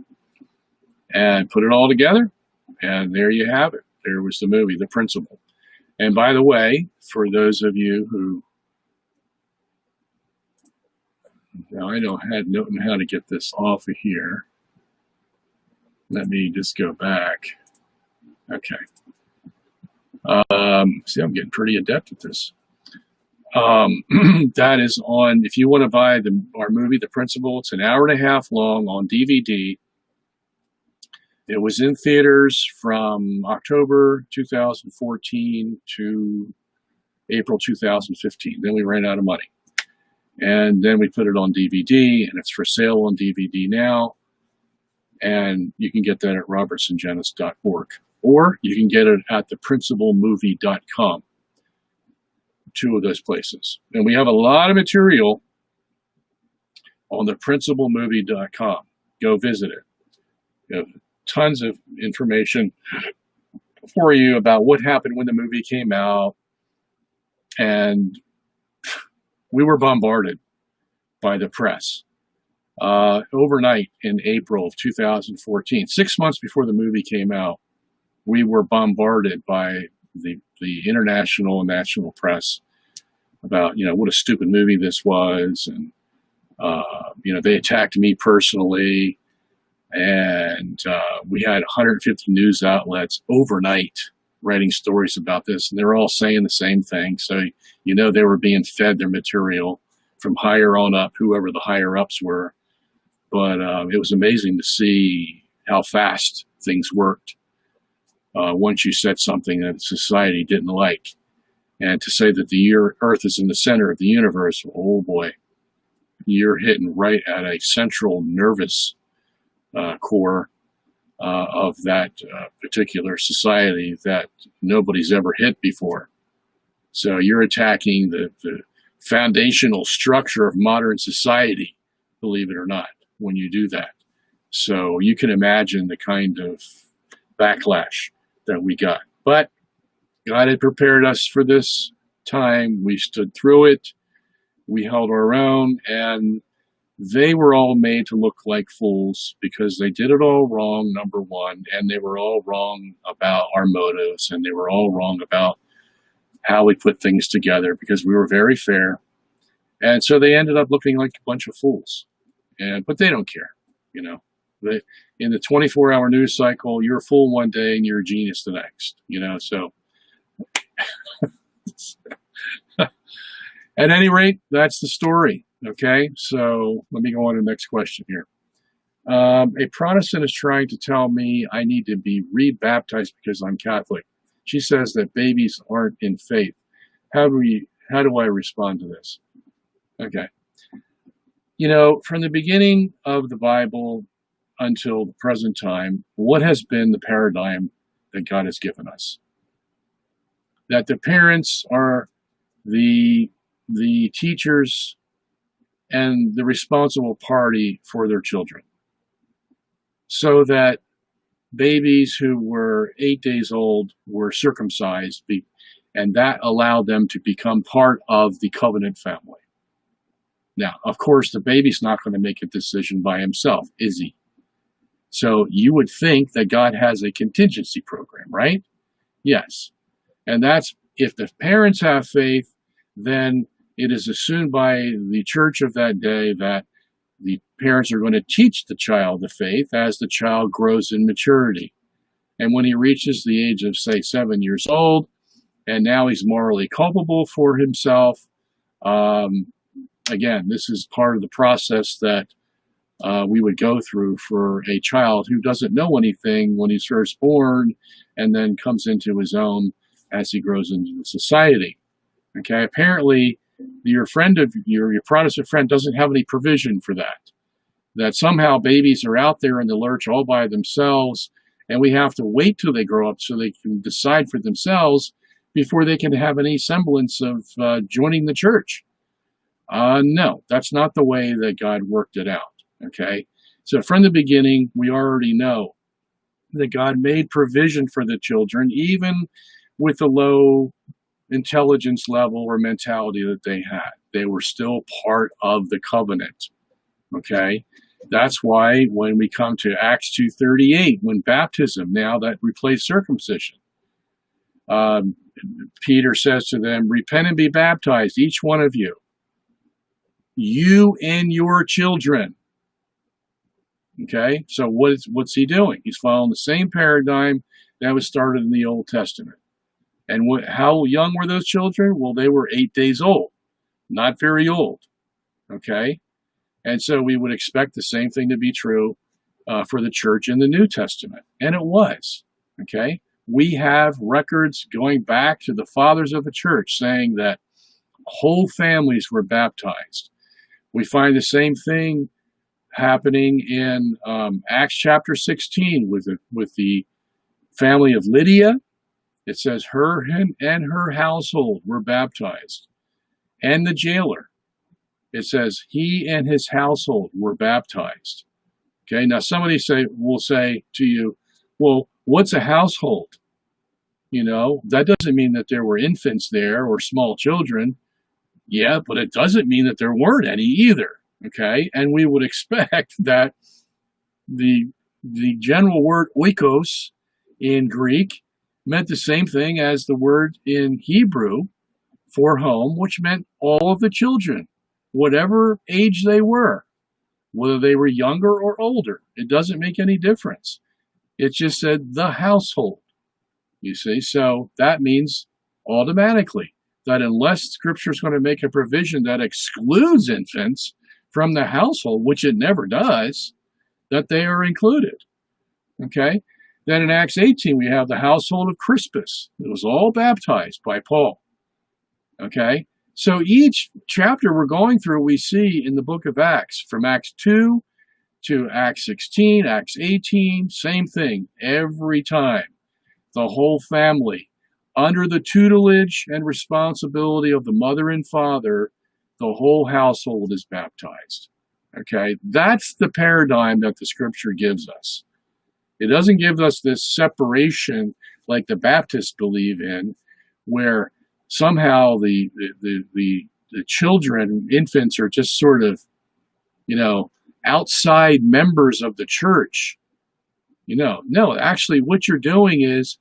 and put it all together, and there you have it. There was the movie, The Principle. And by the way, for those of you who, I don't know how to get this off of here. Let me just go back. Okay. See, I'm getting pretty adept at this. That is on, if you want to buy our movie, The Principle, it's an hour and a half long on DVD. It was in theaters from October 2014 to April 2015. Then we ran out of money. And then we put it on DVD, and it's for sale on DVD now. And you can get that at robertsungenis.org. Or you can get it at theprinciplemovie.com. 2 of those places. And we have a lot of material on theprincipalmovie.com. Go visit it. You have tons of information for you about what happened when the movie came out. And we were bombarded by the press. Overnight in April of 2014, 6 months before the movie came out, we were bombarded by the international and national press about, what a stupid movie this was. And, they attacked me personally. And we had 150 news outlets overnight writing stories about this. And they're all saying the same thing. So, they were being fed their material from higher on up, whoever the higher ups were. But it was amazing to see how fast things worked once you said something that society didn't like. And to say that the Earth is in the center of the universe, oh boy, you're hitting right at a central nervous core of that particular society that nobody's ever hit before. So you're attacking the foundational structure of modern society, believe it or not, when you do that. So you can imagine the kind of backlash that we got. But God had prepared us for this time. We stood through it. We held our own, and they were all made to look like fools because they did it all wrong, number one, and they were all wrong about our motives, and they were all wrong about how we put things together because we were very fair. And so they ended up looking like a bunch of fools. But they don't care, in the 24-hour news cycle, you're a fool one day and you're a genius the next, so. At any rate, that's the story, okay? So let me go on to the next question here. A Protestant is trying to tell me I need to be rebaptized because I'm Catholic. She says that babies aren't in faith. How do I respond to this? Okay. From the beginning of the Bible until the present time, what has been the paradigm that God has given us? That the parents are the teachers and the responsible party for their children. So that babies who were 8 days old were circumcised, and that allowed them to become part of the covenant family. Now, of course, the baby's not going to make a decision by himself, is he? So you would think that God has a contingency program, right? Yes. And that's, if the parents have faith, then it is assumed by the church of that day that the parents are going to teach the child the faith as the child grows in maturity. And when he reaches the age of, say, 7 years old, and now he's morally culpable for himself, again, this is part of the process that we would go through for a child who doesn't know anything when he's first born and then comes into his own as he grows into the society. Okay, apparently your Protestant friend doesn't have any provision for that. That somehow babies are out there in the lurch all by themselves, and we have to wait till they grow up so they can decide for themselves before they can have any semblance of joining the church. No, that's not the way that God worked it out. Okay, so from the beginning, we already know that God made provision for the children, even with the low intelligence level or mentality that they had. They were still part of the covenant. Okay, that's why when we come to Acts 2:38, when baptism, now that replaced circumcision, Peter says to them, repent and be baptized, each one of you and your children. Okay, so what's he doing? He's following the same paradigm that was started in the Old Testament. And how young were those children? Well, they were 8 days old, not very old. Okay, and so we would expect the same thing to be true for the church in the New Testament, and it was. Okay, we have records going back to the fathers of the church saying that whole families were baptized. We find the same thing happening in Acts chapter 16 with the family of Lydia. It says her and her household were baptized, and the jailer. It says he and his household were baptized. Okay, now somebody will say to you, well, what's a household? That doesn't mean that there were infants there or small children. Yeah, but it doesn't mean that there weren't any either. Okay, and we would expect that the general word oikos in Greek meant the same thing as the word in Hebrew for home, which meant all of the children, whatever age they were, whether they were younger or older. It doesn't make any difference. It just said the household, you see. So that means automatically that unless Scripture is going to make a provision that excludes infants from the household, which it never does, that they are included. Okay? Then in Acts 18, we have the household of Crispus. It was all baptized by Paul. Okay? So each chapter we're going through, we see in the book of Acts, from Acts 2 to Acts 16, Acts 18, same thing every time. The whole family, under the tutelage and responsibility of the mother and father, the whole household is baptized. Okay? That's the paradigm that the Scripture gives us. It doesn't give us this separation like the Baptists believe in, where somehow the children, infants, are just sort of, outside members of the church. No, actually what you're doing is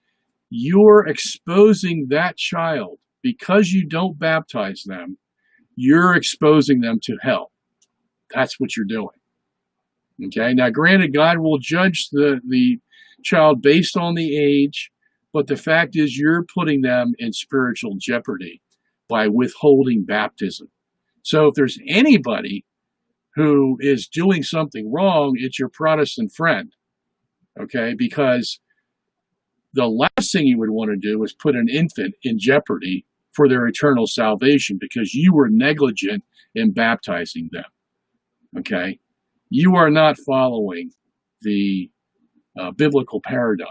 you're exposing that child. Because you don't baptize them, you're exposing them to hell. That's what you're doing. Okay, now granted, God will judge the child based on the age, but the fact is you're putting them in spiritual jeopardy by withholding baptism. So if there's anybody who is doing something wrong, it's your Protestant friend. Okay, because the last thing you would want to do is put an infant in jeopardy for their eternal salvation because you were negligent in baptizing them. Okay, you are not following the biblical paradigm.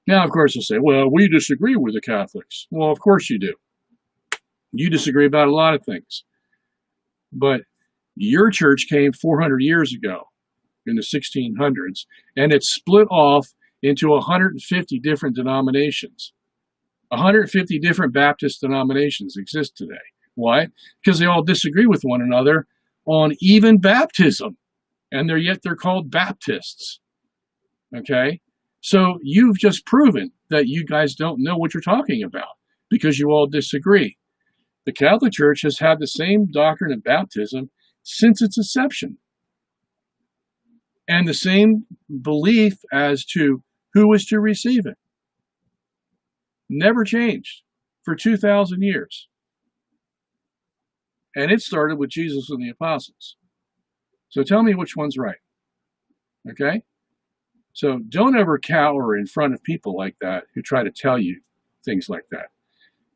Now, of course, you'll say, well, we disagree with the Catholics. Well, of course you do. You disagree about a lot of things. But your church came 400 years ago in the 1600s, and it split off into 150 different denominations. 150 different Baptist denominations exist today. Why? Because they all disagree with one another on even baptism, and yet they're called Baptists. Okay? So you've just proven that you guys don't know what you're talking about because you all disagree. The Catholic Church has had the same doctrine of baptism since its inception, and the same belief as to who is to receive it. Never changed for 2,000 years. And it started with Jesus and the apostles. So tell me which one's right. Okay? So don't ever cower in front of people like that who try to tell you things like that.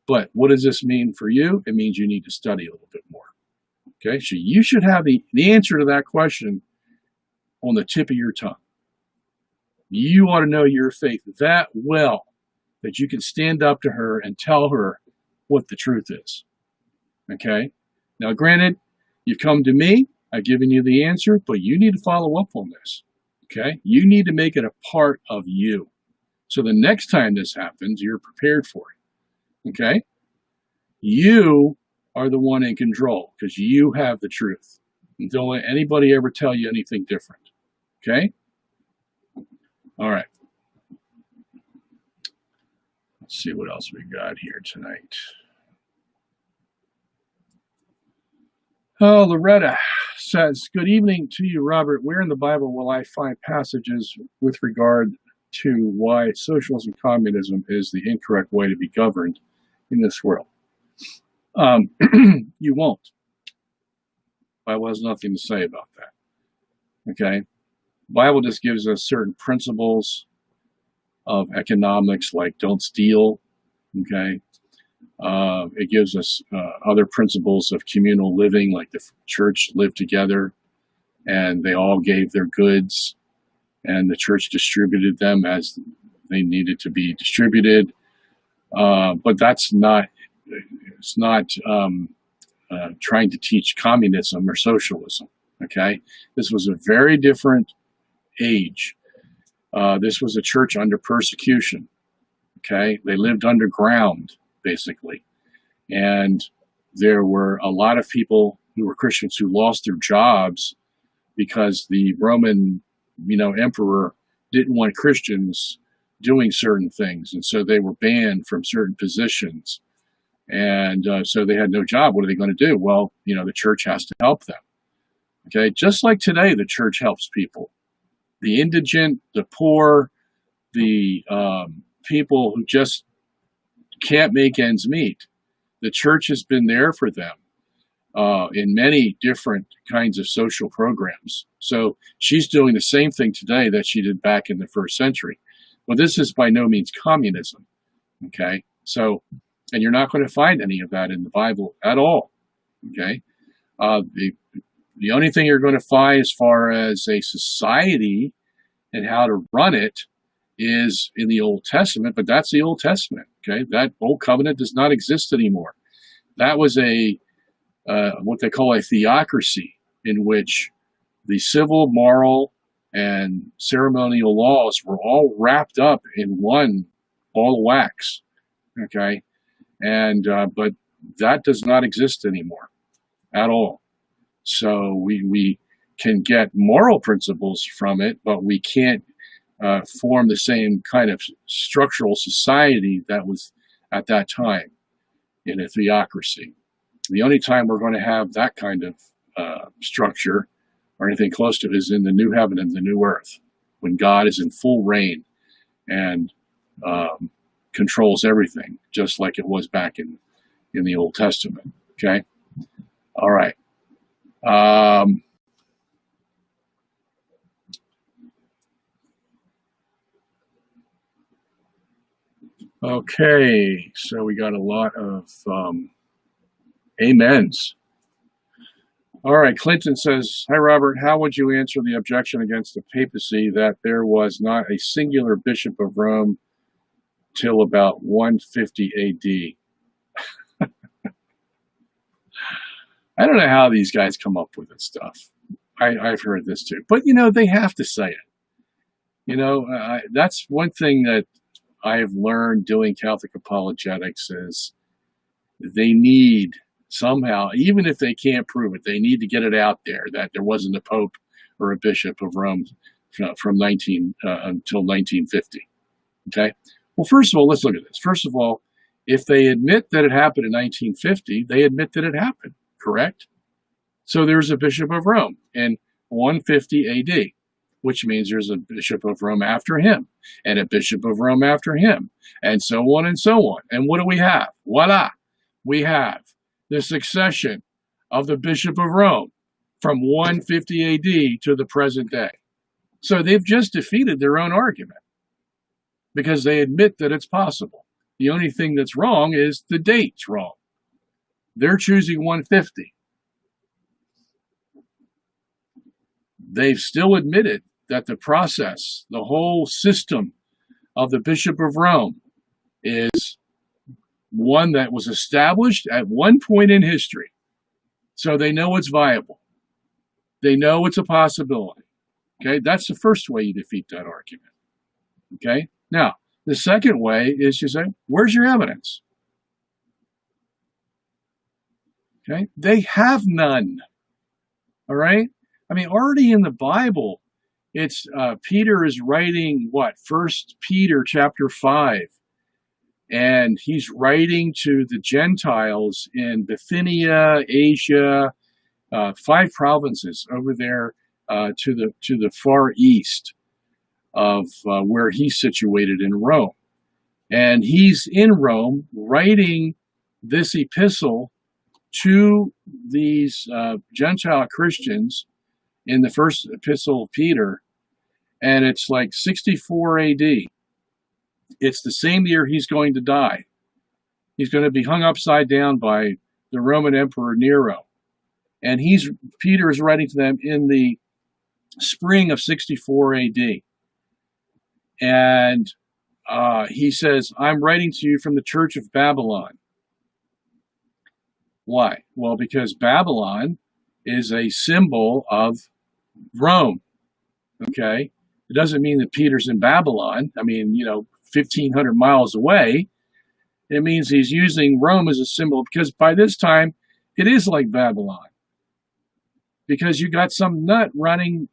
But what does this mean for you? It means you need to study a little bit more. Okay? So you should have the answer to that question on the tip of your tongue. You ought to know your faith that well that you can stand up to her and tell her what the truth is. Okay? Now, granted, you've come to me, I've given you the answer, but you need to follow up on this. Okay? You need to make it a part of you. So the next time this happens, you're prepared for it. Okay? You are the one in control because you have the truth. And don't let anybody ever tell you anything different. Okay? All right. Let's see what else we got here tonight. Oh, Loretta says, good evening to you, Robert. Where in the Bible will I find passages with regard to why socialism and communism is the incorrect way to be governed in this world? You won't. The Bible has nothing to say about that. Okay? The Bible just gives us certain principles of economics, like don't steal. Okay? It gives us other principles of communal living, like the church lived together and they all gave their goods and the church distributed them as they needed to be distributed. But that's not, it's not trying to teach communism or socialism. Okay, this was a very different age. This was a church under persecution. Okay, they lived underground basically, and there were a lot of people who were Christians who lost their jobs because the Roman, emperor didn't want Christians doing certain things, and so they were banned from certain positions, and so they had no job. What are they going to do? Well, the church has to help them. Okay, just like today, the church helps people, the indigent, the poor, the people who just can't make ends meet. The church has been there for them in many different kinds of social programs. So she's doing the same thing today that she did back in the first century. Well, this is by no means communism. Okay, so, and you're not going to find any of that in the Bible at all. Okay, the only thing you're going to find as far as a society and how to run it is in the Old Testament, but that's the Old Testament. Okay, that Old Covenant does not exist anymore. That was a what they call a theocracy, in which the civil, moral, and ceremonial laws were all wrapped up in one ball of wax. Okay, and but that does not exist anymore at all. So we can get moral principles from it, but we can't form the same kind of structural society that was at that time in a theocracy. The only time we're going to have that kind of structure or anything close to it is in the new heaven and the new earth, when God is in full reign and controls everything, just like it was back in the Old Testament. Okay? All right. Okay, so we got a lot of amens. All right, Clinton says, hi, Robert, how would you answer the objection against the papacy that there was not a singular bishop of Rome till about 150 AD? I don't know how these guys come up with this stuff. I've heard this too. But, they have to say it. That's one thing that I've learned doing Catholic apologetics is they need somehow, even if they can't prove it, they need to get it out there that there wasn't a pope or a bishop of Rome from until 1950. Okay? Well, first of all, let's look at this. First of all, if they admit that it happened in 1950, they admit that it happened, correct? So there's a bishop of Rome in 150 AD, which means there's a bishop of Rome after him, and a bishop of Rome after him, and so on and so on. And what do we have? Voila! We have the succession of the bishop of Rome from 150 AD to the present day. So they've just defeated their own argument because they admit that it's possible. The only thing that's wrong is the date's wrong. They're choosing 150. They've still admitted that the process, the whole system of the Bishop of Rome is one that was established at one point in history. So they know it's viable. They know it's a possibility. Okay, that's the first way you defeat that argument. Okay, now the second way is you say, where's your evidence? Okay, they have none. All right, I mean, already in the Bible, it's Peter is writing First Peter chapter 5, and he's writing to the Gentiles in Bithynia, Asia, 5 provinces over there to the far east of where he's situated in Rome. And he's in Rome writing this epistle to these Gentile Christians in the first epistle of Peter, and it's like 64 AD. It's the same year he's going to die. He's going to be hung upside down by the Roman Emperor Nero. And Peter is writing to them in the spring of 64 AD. And he says, I'm writing to you from the Church of Babylon. Why? Well, because Babylon is a symbol of Rome. Okay? It doesn't mean that Peter's in Babylon. I mean, 1,500 miles away. It means he's using Rome as a symbol because by this time, it is like Babylon. Because you got some nut running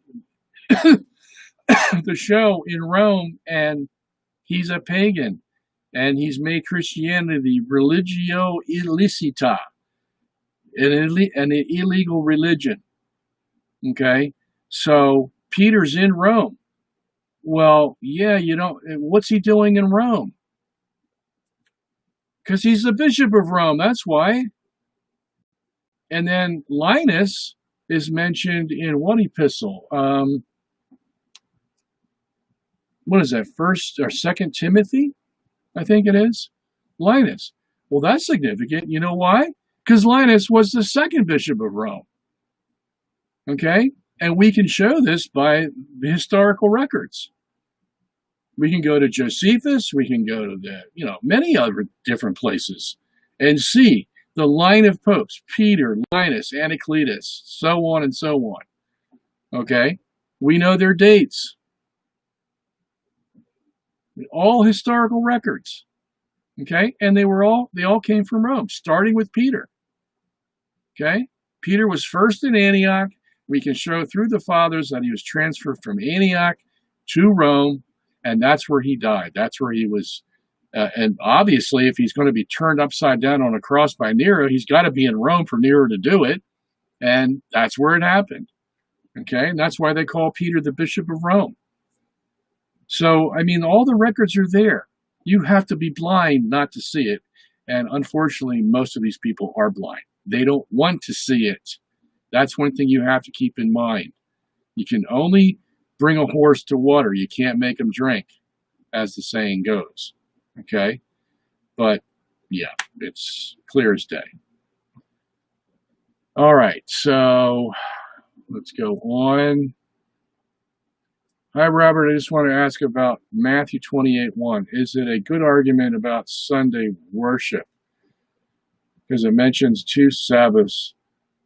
the show in Rome, and he's a pagan, and he's made Christianity religio illicita, an illegal religion. Okay? So Peter's in Rome. Well, yeah, what's he doing in Rome? Because he's the bishop of Rome, that's why. And then Linus is mentioned in what epistle? What is that, 1st or 2nd Timothy? I think it is. Linus. Well, that's significant. You know why? Because Linus was the 2nd bishop of Rome. Okay? And we can show this by the historical records. We can go to Josephus, we can go to many other different places and see the line of popes, Peter, Linus, Anacletus, so on and so on. Okay? We know their dates. All historical records. Okay? And they all came from Rome, starting with Peter. Okay? Peter was first in Antioch. We can show through the fathers that he was transferred from Antioch to Rome, and that's where he died. That's where he was. And obviously, if he's going to be turned upside down on a cross by Nero, he's got to be in Rome for Nero to do it. And that's where it happened. Okay? And that's why they call Peter the Bishop of Rome. So, I mean, all the records are there. You have to be blind not to see it. And unfortunately, most of these people are blind. They don't want to see it. That's one thing you have to keep in mind. You can only bring a horse to water. You can't make him drink, as the saying goes. Okay? But, yeah, it's clear as day. All right, so let's go on. Hi, Robert. I just want to ask about Matthew 28:1. Is it a good argument about Sunday worship? Because it mentions 2 Sabbaths.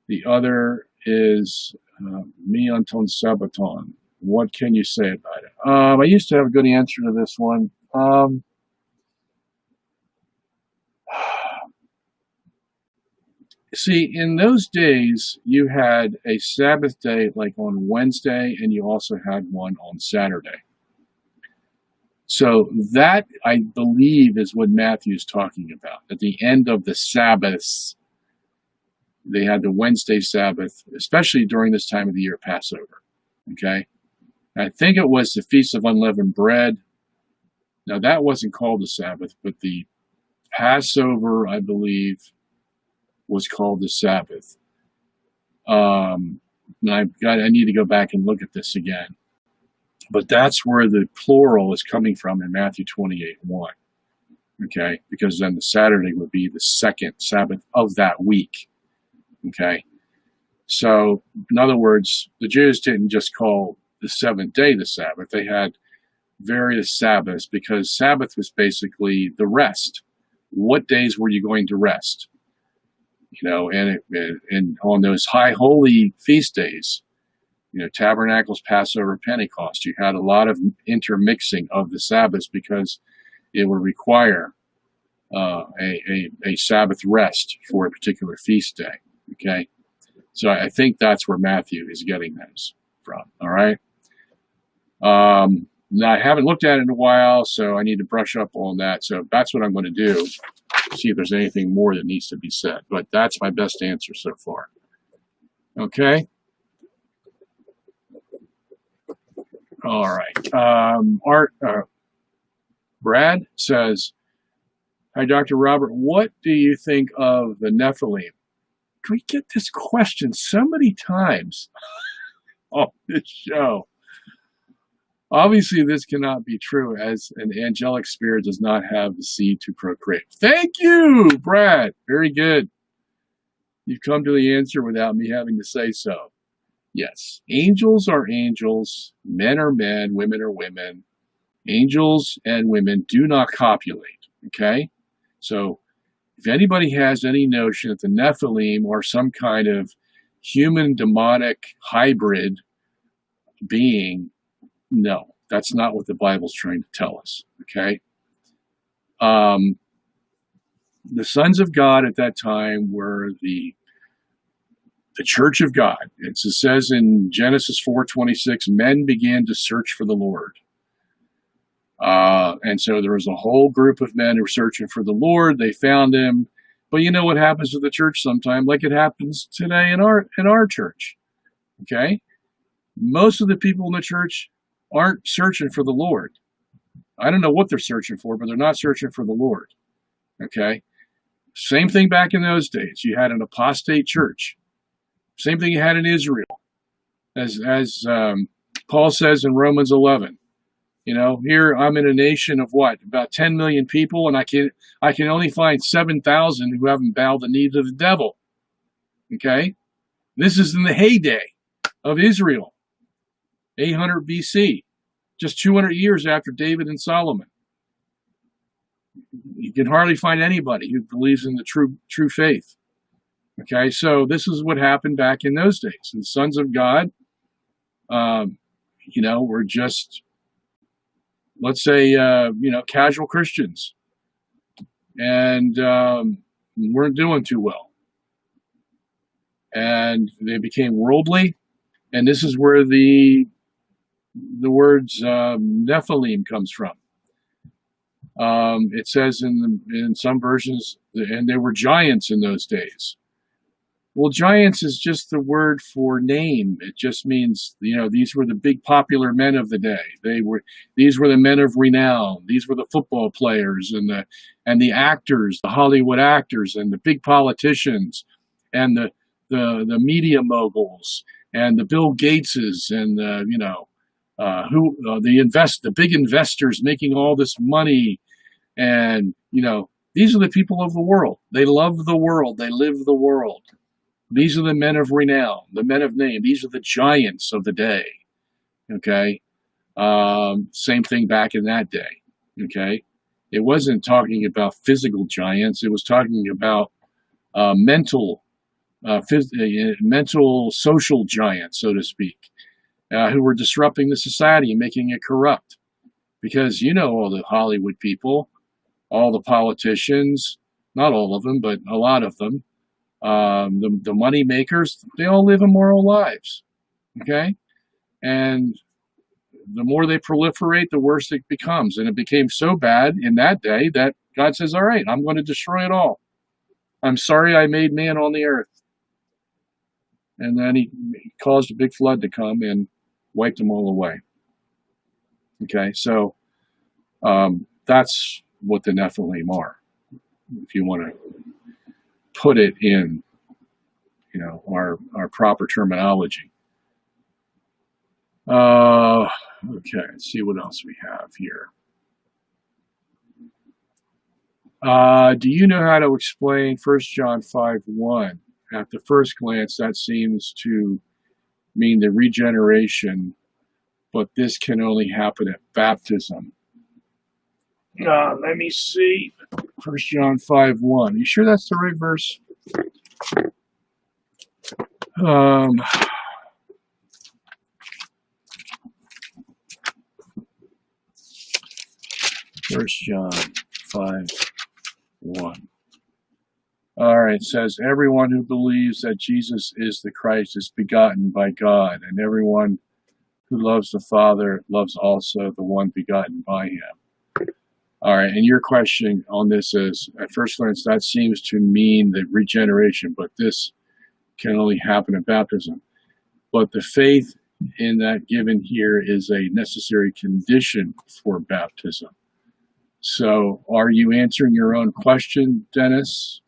The other is Mianton Sabbaton. What can you say about it? I used to have a good answer to this one. See, in those days, you had a Sabbath day like on Wednesday, and you also had one on Saturday. So that, I believe, is what Matthew's talking about. At the end of the Sabbaths, they had the Wednesday Sabbath, especially during this time of the year, Passover. Okay? I think it was the Feast of Unleavened Bread. Now, that wasn't called the Sabbath, but the Passover, I believe, was called the Sabbath. I need to go back and look at this again. But that's where the plural is coming from in Matthew 28:1. Okay? Because then the Saturday would be the 2nd Sabbath of that week. Okay? So, in other words, the Jews didn't just call the 7th day the Sabbath. They had various Sabbaths because Sabbath was basically the rest. What days were you going to rest? And on those high holy feast days, Tabernacles, Passover, Pentecost, you had a lot of intermixing of the Sabbaths because it would require a Sabbath rest for a particular feast day. Okay? So I think that's where Matthew is getting those from. All right? Now, I haven't looked at it in a while, so I need to brush up on that. So that's what I'm going to do. See if there's anything more that needs to be said. But that's my best answer so far. Okay? All right. Brad says, hi, Dr. Robert. What do you think of the Nephilim? We get this question so many times on this show. Obviously, this cannot be true, as an angelic spirit does not have the seed to procreate. Thank you, Brad. Very good. You've come to the answer without me having to say so. Yes, angels are angels, men are men, women are women. Angels and women do not copulate, okay? So If anybody has any notion that the Nephilim are some kind of human demonic hybrid being, no, that's not what the Bible's trying to tell us, okay? The sons of God at that time were the church of God. It says in Genesis 4:26, men began to search for the Lord. And so there was a whole group of men who were searching for the Lord. They found him. But you know what happens to the church sometimes, like it happens today in our church. Okay? Most of the people in the church aren't searching for the Lord. I don't know what they're searching for, but they're not searching for the Lord. Okay? Same thing back in those days. You had an apostate church. Same thing you had in Israel. As Paul says in Romans 11. You know, here I'm in a nation of what? About 10 million people, and I can only find 7,000 who haven't bowed the knee to the devil. Okay? This is in the heyday of Israel. 800 BC. Just 200 years after David and Solomon. You can hardly find anybody who believes in the true faith. Okay, so this is what happened back in those days. And the sons of God, were just, let's say, casual Christians, and weren't doing too well. And they became worldly, and this is where the words Nephilim comes from. It says in some versions, and they were giants in those days. Well, giants is just the word for name. It just means, these were the big popular men of the day. These were the men of renown. These were the football players and the actors, the Hollywood actors, and the big politicians, and the media moguls, and the Bill Gateses, and the big investors making all this money, and these are the people of the world. They love the world. They live the world. These are the men of renown, the men of name. These are the giants of the day. Okay? Same thing back in that day. Okay? It wasn't talking about physical giants. It was talking about mental, social giants, so to speak, who were disrupting the society and making it corrupt. Because all the Hollywood people, all the politicians, not all of them, but a lot of them, the money makers, they all live immoral lives. Okay? And the more they proliferate, the worse it becomes. And it became so bad in that day that God says, all right, I'm going to destroy it all. I'm sorry I made man on the earth. And then he caused a big flood to come and wiped them all away. Okay, so that's what the Nephilim are, if you want to put it in, our proper terminology. Okay, let's see what else we have here. Do you know how to explain 1 John 5:1? At the first glance, that seems to mean the regeneration, but this can only happen at baptism. Let me see. 1 John 5:1. You sure that's the right verse? 1 John 5:1. All right, it says, everyone who believes that Jesus is the Christ is begotten by God, and everyone who loves the Father loves also the one begotten by him. All right, and your question on this is, at first glance, that seems to mean the regeneration, but this can only happen at baptism. But the faith in that given here is a necessary condition for baptism. So are you answering your own question, Dennis?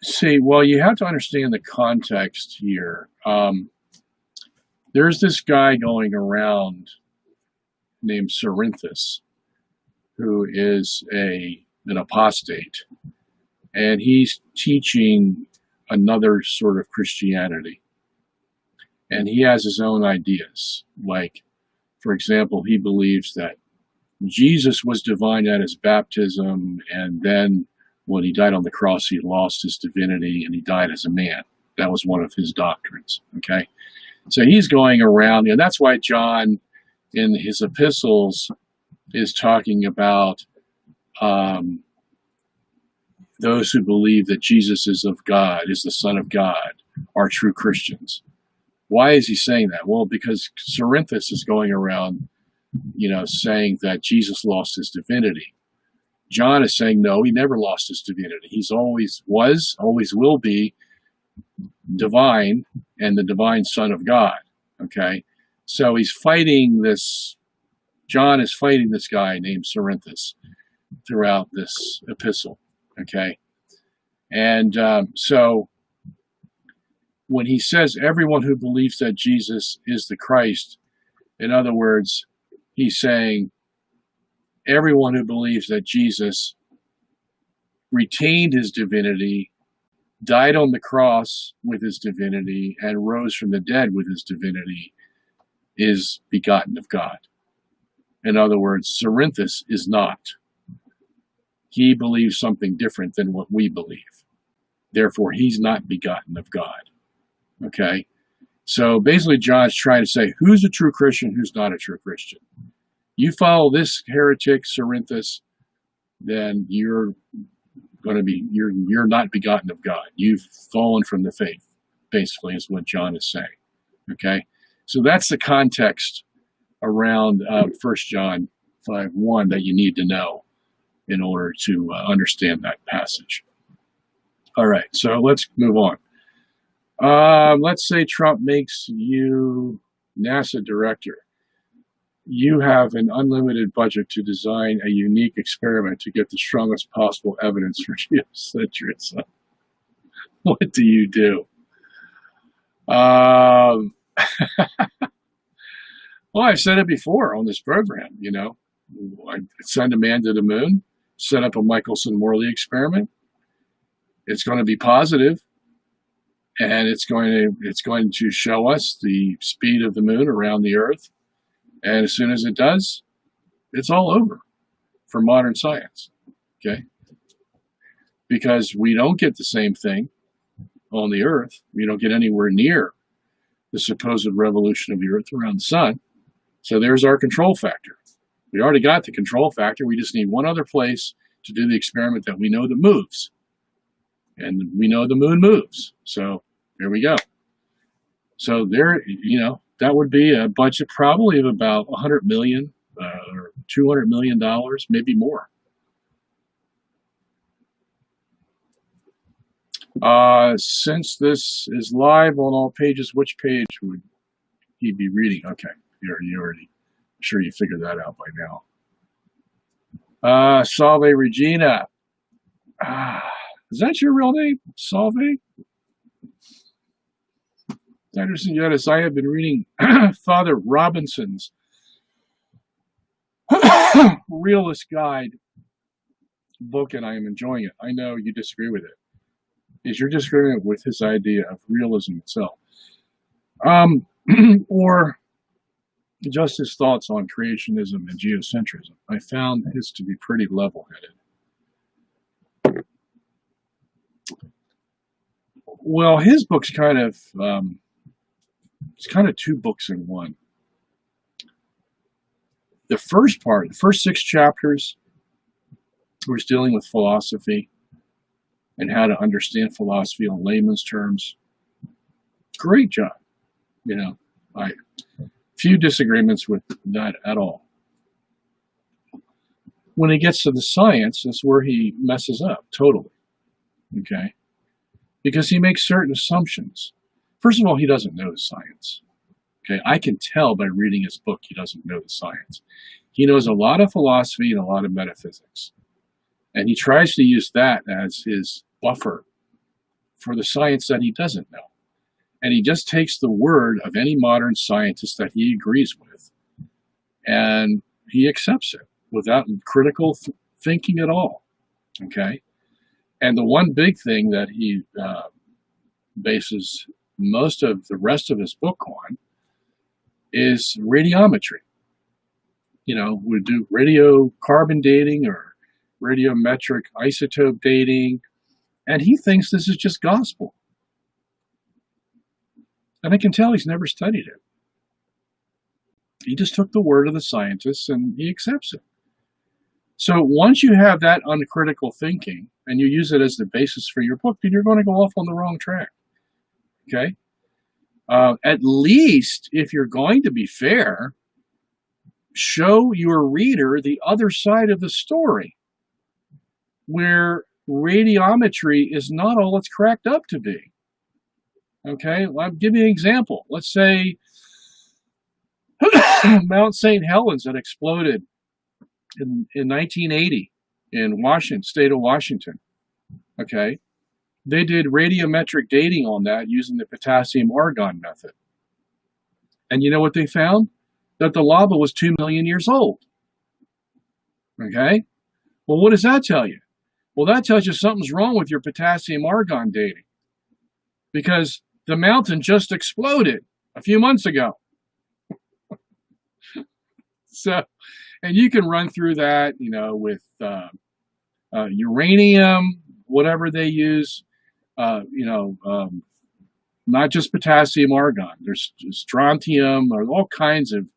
See, well, you have to understand the context here. There's this guy going around named Cerinthus, who is an apostate, and he's teaching another sort of Christianity. and he has his own ideas. Like, for example, he believes that Jesus was divine at his baptism, and then when he died on the cross, he lost his divinity and he died as a man. That was one of his doctrines. Okay, so he's going around, and that's why John, in his epistles, is talking about those who believe that Jesus is of God, is the Son of God, are true Christians. Why is he saying that? Well, because Cerinthus is going around, saying that Jesus lost his divinity. John is saying, no, he never lost his divinity. He's always was, always will be divine and the divine Son of God. Okay? So he's fighting this, John is fighting this guy named Cerinthus throughout this epistle. Okay? And so when he says everyone who believes that Jesus is the Christ, in other words, he's saying everyone who believes that Jesus retained his divinity, died on the cross with his divinity, and rose from the dead with his divinity is begotten of God. In other words, Cerinthus is not. He believes something different than what we believe. Therefore, he's not begotten of God. Okay? So basically, John's trying to say, who's a true Christian, who's not a true Christian? You follow this heretic, Cerinthus, then you're going to be, you're not begotten of God. You've fallen from the faith, basically, is what John is saying. Okay? So that's the context around 1 John 5:1 that you need to know in order to understand that passage. All right, so let's move on. Let's say Trump makes you NASA director. You have an unlimited budget to design a unique experiment to get the strongest possible evidence for geocentrism. What do you do? Well, I've said it before on this program, I send a man to the moon, set up a Michelson-Morley experiment. It's going to be positive, and it's going to show us the speed of the moon around the Earth. And as soon as it does, it's all over for modern science, okay? Because we don't get the same thing on the Earth. We don't get anywhere near the supposed revolution of the Earth around the sun. So there's our control factor. We already got the control factor. We just need one other place to do the experiment that we know that moves. And we know the moon moves. So there we go. So there, that would be a budget probably of about $100 million or $200 million, maybe more. Since this is live on all pages, which page would he be reading? Okay, you already, I'm sure you figured that out by now. Salve Regina. Is that your real name? Salve? Dr. Sungenis, I have been reading Father Robinson's Realist Guide book, and I am enjoying it. I know you disagree with it. Is your disagreement with his idea of realism itself? Or just his thoughts on creationism and geocentrism? I found his to be pretty level-headed. Well, his book's kind of... it's kind of two books in one. The first part, the first 6 chapters, was dealing with philosophy and how to understand philosophy on layman's terms. Great job. Few disagreements with that at all. When he gets to the science, that's where he messes up totally. Okay? Because he makes certain assumptions. First of all, he doesn't know the science. Okay, I can tell by reading his book he doesn't know the science. He knows a lot of philosophy and a lot of metaphysics. And he tries to use that as his buffer for the science that he doesn't know. And he just takes the word of any modern scientist that he agrees with, and he accepts it without critical thinking at all. Okay? And the one big thing that he bases most of the rest of his book on is radiometry. We do radiocarbon dating or radiometric isotope dating, and he thinks this is just gospel. And I can tell he's never studied it. He just took the word of the scientists and he accepts it. So once you have that uncritical thinking and you use it as the basis for your book, then you're going to go off on the wrong track. Okay? At least, if you're going to be fair, show your reader the other side of the story, where radiometry is not all it's cracked up to be. Okay? I'll give you an example. Let's say Mount St. Helens had exploded in 1980 in Washington, state of Washington. Okay? They did radiometric dating on that using the potassium-argon method. And you know what they found? That the lava was 2 million years old. Okay? Well, what does that tell you? Well, that tells you something's wrong with your potassium-argon dating, because the mountain just exploded a few months ago. So, and you can run through that, with uranium, whatever they use, not just potassium argon. There's strontium, or all kinds of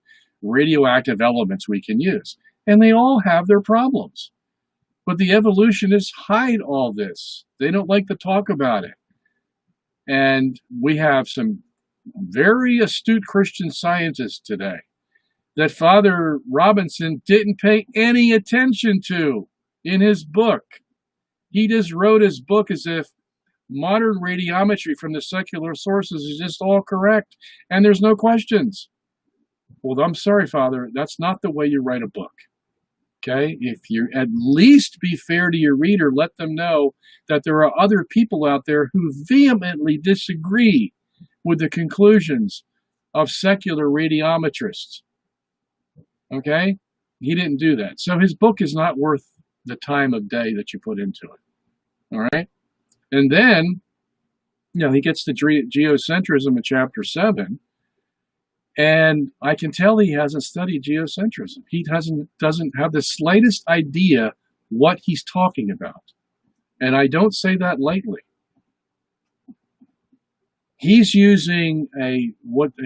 radioactive elements we can use. And they all have their problems. But the evolutionists hide all this. They don't like to talk about it. And we have some very astute Christian scientists today that Father Robinson didn't pay any attention to in his book. He just wrote his book as if modern radiometry from the secular sources is just all correct and there's no questions. Well, I'm sorry, Father, that's not the way you write a book. Okay? If you at least be fair to your reader, let them know that there are other people out there who vehemently disagree with the conclusions of secular radiometrists. Okay? He didn't do that. So his book is not worth the time of day that you put into it. All right? And then, he gets to geocentrism in chapter 7, and I can tell he hasn't studied geocentrism. He doesn't have the slightest idea what he's talking about. And I don't say that lightly. He's using a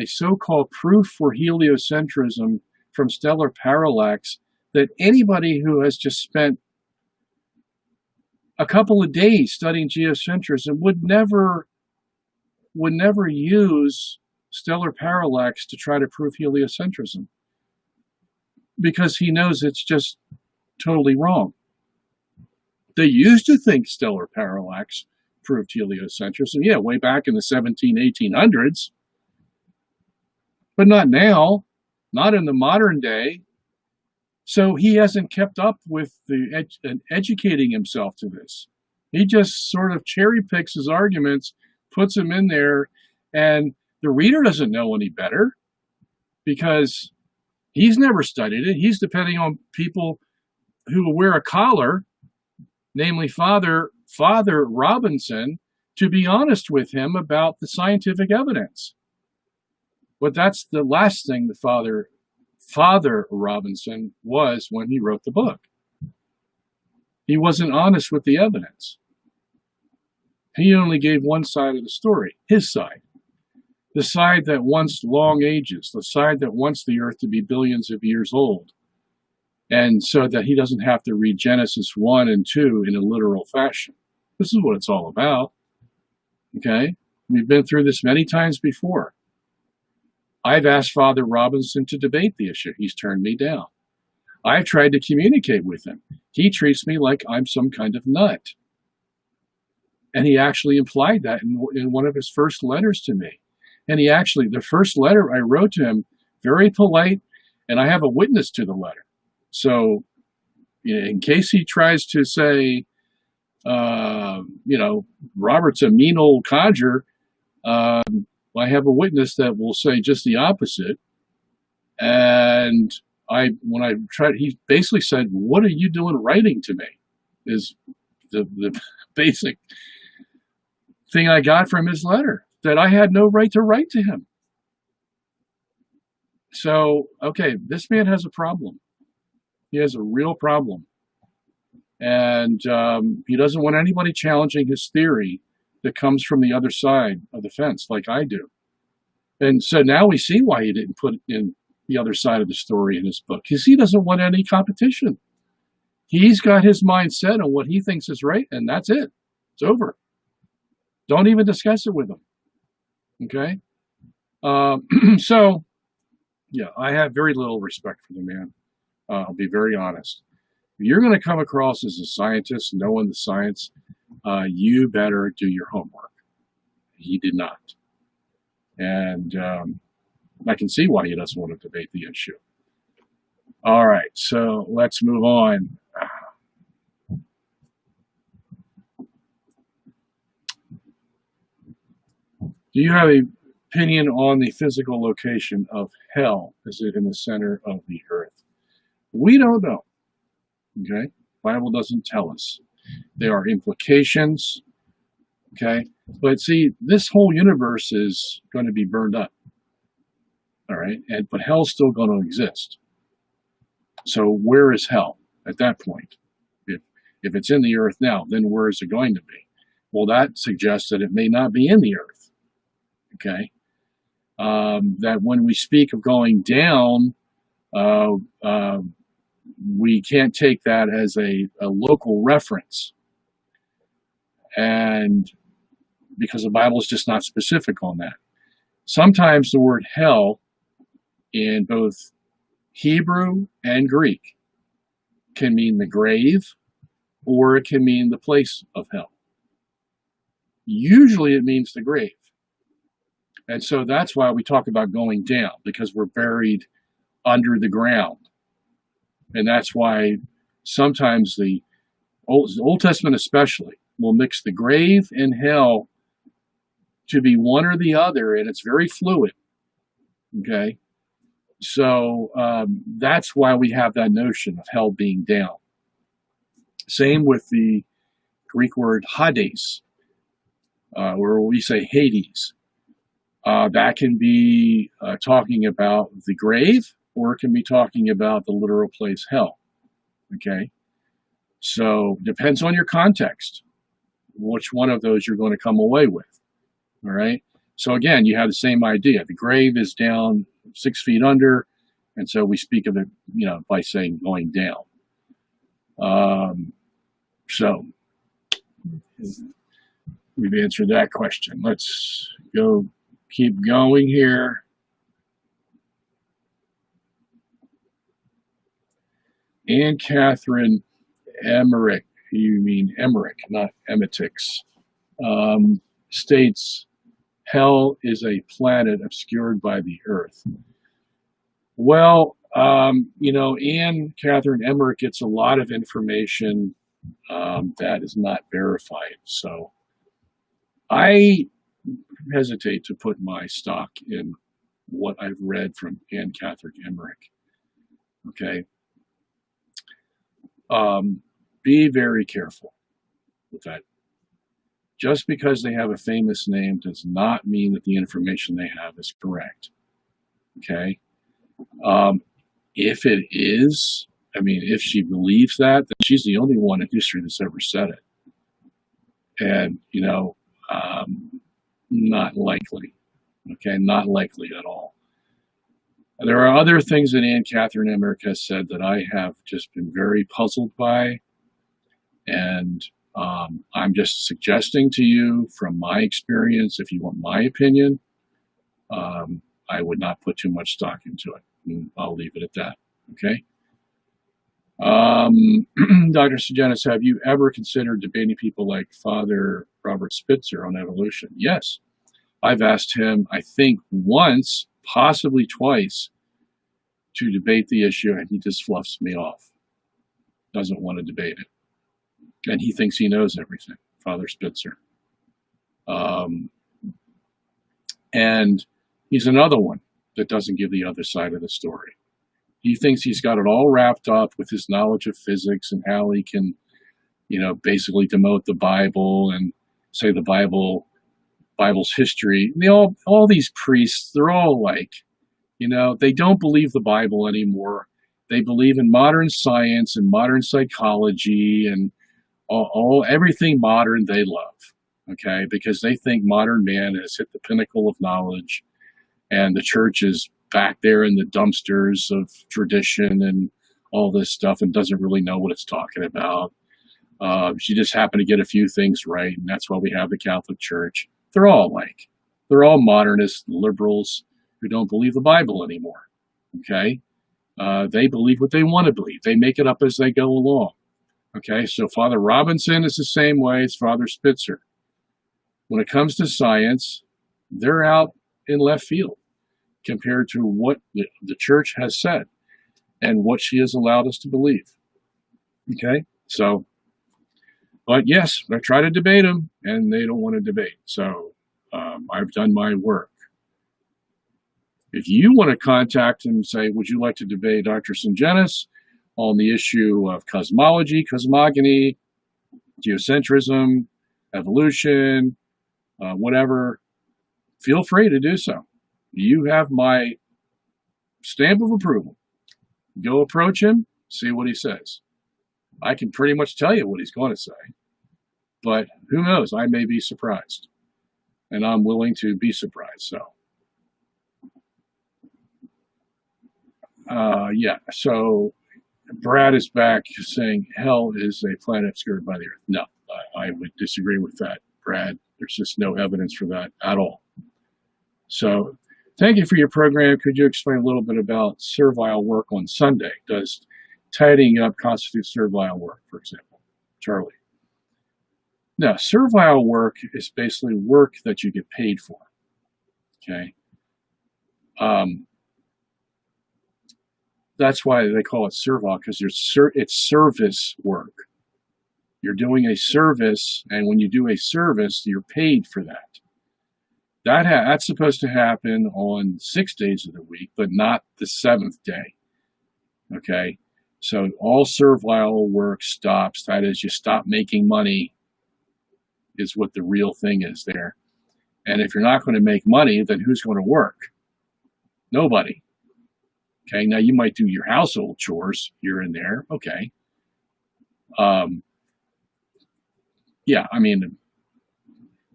so-called proof for heliocentrism from stellar parallax that anybody who has just spent a couple of days studying geocentrism would never use stellar parallax to try to prove heliocentrism, because he knows it's just totally wrong. They used to think stellar parallax proved heliocentrism, way back in the 1800s, but not now, not in the modern day. So he hasn't kept up with educating himself to this. He just sort of cherry picks his arguments, puts them in there, and the reader doesn't know any better because he's never studied it. He's depending on people who will wear a collar, namely Father Robinson, to be honest with him about the scientific evidence. But that's the last thing the Father Robinson was when he wrote the book. He wasn't honest with the evidence. He only gave one side of the story, his side. The side that wants long ages, the side that wants the earth to be billions of years old. And so that he doesn't have to read Genesis 1 and 2 in a literal fashion. This is what it's all about. Okay? We've been through this many times before. I've asked Father Robinson to debate the issue. He's turned me down. I've tried to communicate with him. He treats me like I'm some kind of nut. And he actually implied that in one of his first letters to me. And the first letter I wrote to him, very polite, and I have a witness to the letter. So, in case he tries to say, Robert's a mean old codger, I have a witness that will say just the opposite. And when I tried, he basically said, "What are you doing writing to me?" Is the basic thing I got from his letter. that I had no right to write to him. So, okay, this man has a problem. He has a real problem. And he doesn't want anybody challenging his theory that comes from the other side of the fence like I do. And so now we see why he didn't put in the other side of the story in his book, because he doesn't want any competition. He's got his mind set on what he thinks is right, and that's it. It's over. Don't even discuss it with him. Okay? So, yeah, I have very little respect for the man. I'll be very honest. If you're going to come across as a scientist, knowing the science, you better do your homework. He did not. And I can see why he doesn't want to debate the issue. All right, so let's move on. Do you have an opinion on the physical location of hell? Is it in the center of the earth? We don't know. Okay? Bible doesn't tell us. There are implications. Okay? But see, this whole universe is going to be burned up. All right? But hell's still going to exist. So where is hell at that point? If it's in the earth now, then where is it going to be? Well, that suggests that it may not be in the earth. Okay? That when we speak of going down, we can't take that as a local reference. And because the Bible is just not specific on that. Sometimes the word hell in both Hebrew and Greek can mean the grave, or it can mean the place of hell. Usually it means the grave. And so that's why we talk about going down, because we're buried under the ground. And that's why sometimes the Old Testament especially will mix the grave and hell to be one or the other, and it's very fluid. Okay? So that's why we have that notion of hell being down. Same with the Greek word Hades, where we say Hades. That can be talking about the grave, or it can be talking about the literal place hell. Okay? So depends on your context, which one of those you're going to come away with. All right? So again, you have the same idea. The grave is down 6 feet under, and so we speak of it, by saying going down. So we've answered that question. Let's keep going here. Anne Catherine Emmerich, you mean Emmerich, not Emetics, states, hell is a planet obscured by the earth. Well, Anne Catherine Emmerich gets a lot of information that is not verified. So I hesitate to put my stock in what I've read from Anne Catherine Emmerich. Okay? Be very careful with that. Just because they have a famous name does not mean that the information they have is correct. Okay? If it is, if she believes that, then she's the only one in history that's ever said it. And, not likely. Okay? Not likely at all. There are other things that Anne Catherine Emmerich has said that I have just been very puzzled by. And I'm just suggesting to you from my experience, if you want my opinion, I would not put too much stock into it. And I'll leave it at that. Okay? Dr. Sungenis, have you ever considered debating people like Father Robert Spitzer on evolution? Yes. I've asked him, I think once, possibly twice, to debate the issue, and he just fluffs me off. Doesn't want to debate it. And he thinks he knows everything, Father Spitzer. And he's another one that doesn't give the other side of the story. He thinks he's got it all wrapped up with his knowledge of physics and how he can, basically demote the Bible and say the Bible Bible's history. All these priests, they're all like, they don't believe the Bible anymore. They believe in modern science and modern psychology and everything modern they love, okay? Because they think modern man has hit the pinnacle of knowledge and the church is back there in the dumpsters of tradition and all this stuff and doesn't really know what it's talking about. She just happened to get a few things right, and that's why we have the Catholic Church. They're all modernists, liberals who don't believe the Bible anymore, okay? They believe what they want to believe. They make it up as they go along, okay? So Father Robinson is the same way as Father Spitzer. When it comes to science, they're out in left field compared to what the church has said and what she has allowed us to believe, okay? So, but yes, I try to debate them, and they don't want to debate. So I've done my work. If you want to contact him and say, would you like to debate Dr. Sungenis on the issue of cosmology, cosmogony, geocentrism, evolution, whatever, feel free to do so. You have my stamp of approval. Go approach him, see what he says. I can pretty much tell you what he's going to say, but who knows? I may be surprised, and I'm willing to be surprised. So, yeah. So Brad is back saying hell is a planet obscured by the earth. No, I would disagree with that, Brad. There's just no evidence for that at all. So thank you for your program. Could you explain a little bit about servile work on Sunday? Does tidying up constitute servile work, for example? Charlie. Now, servile work is basically work that you get paid for, okay? That's why they call it servile, because it's service work. You're doing a service, and when you do a service, you're paid for that. That's supposed to happen on 6 days of the week, but not the 7th day, okay? So all servile work stops. That is, you stop making money is what the real thing is there. And if you're not going to make money, then who's going to work? Nobody. Okay, now you might do your household chores here and there. Okay. Yeah, I mean,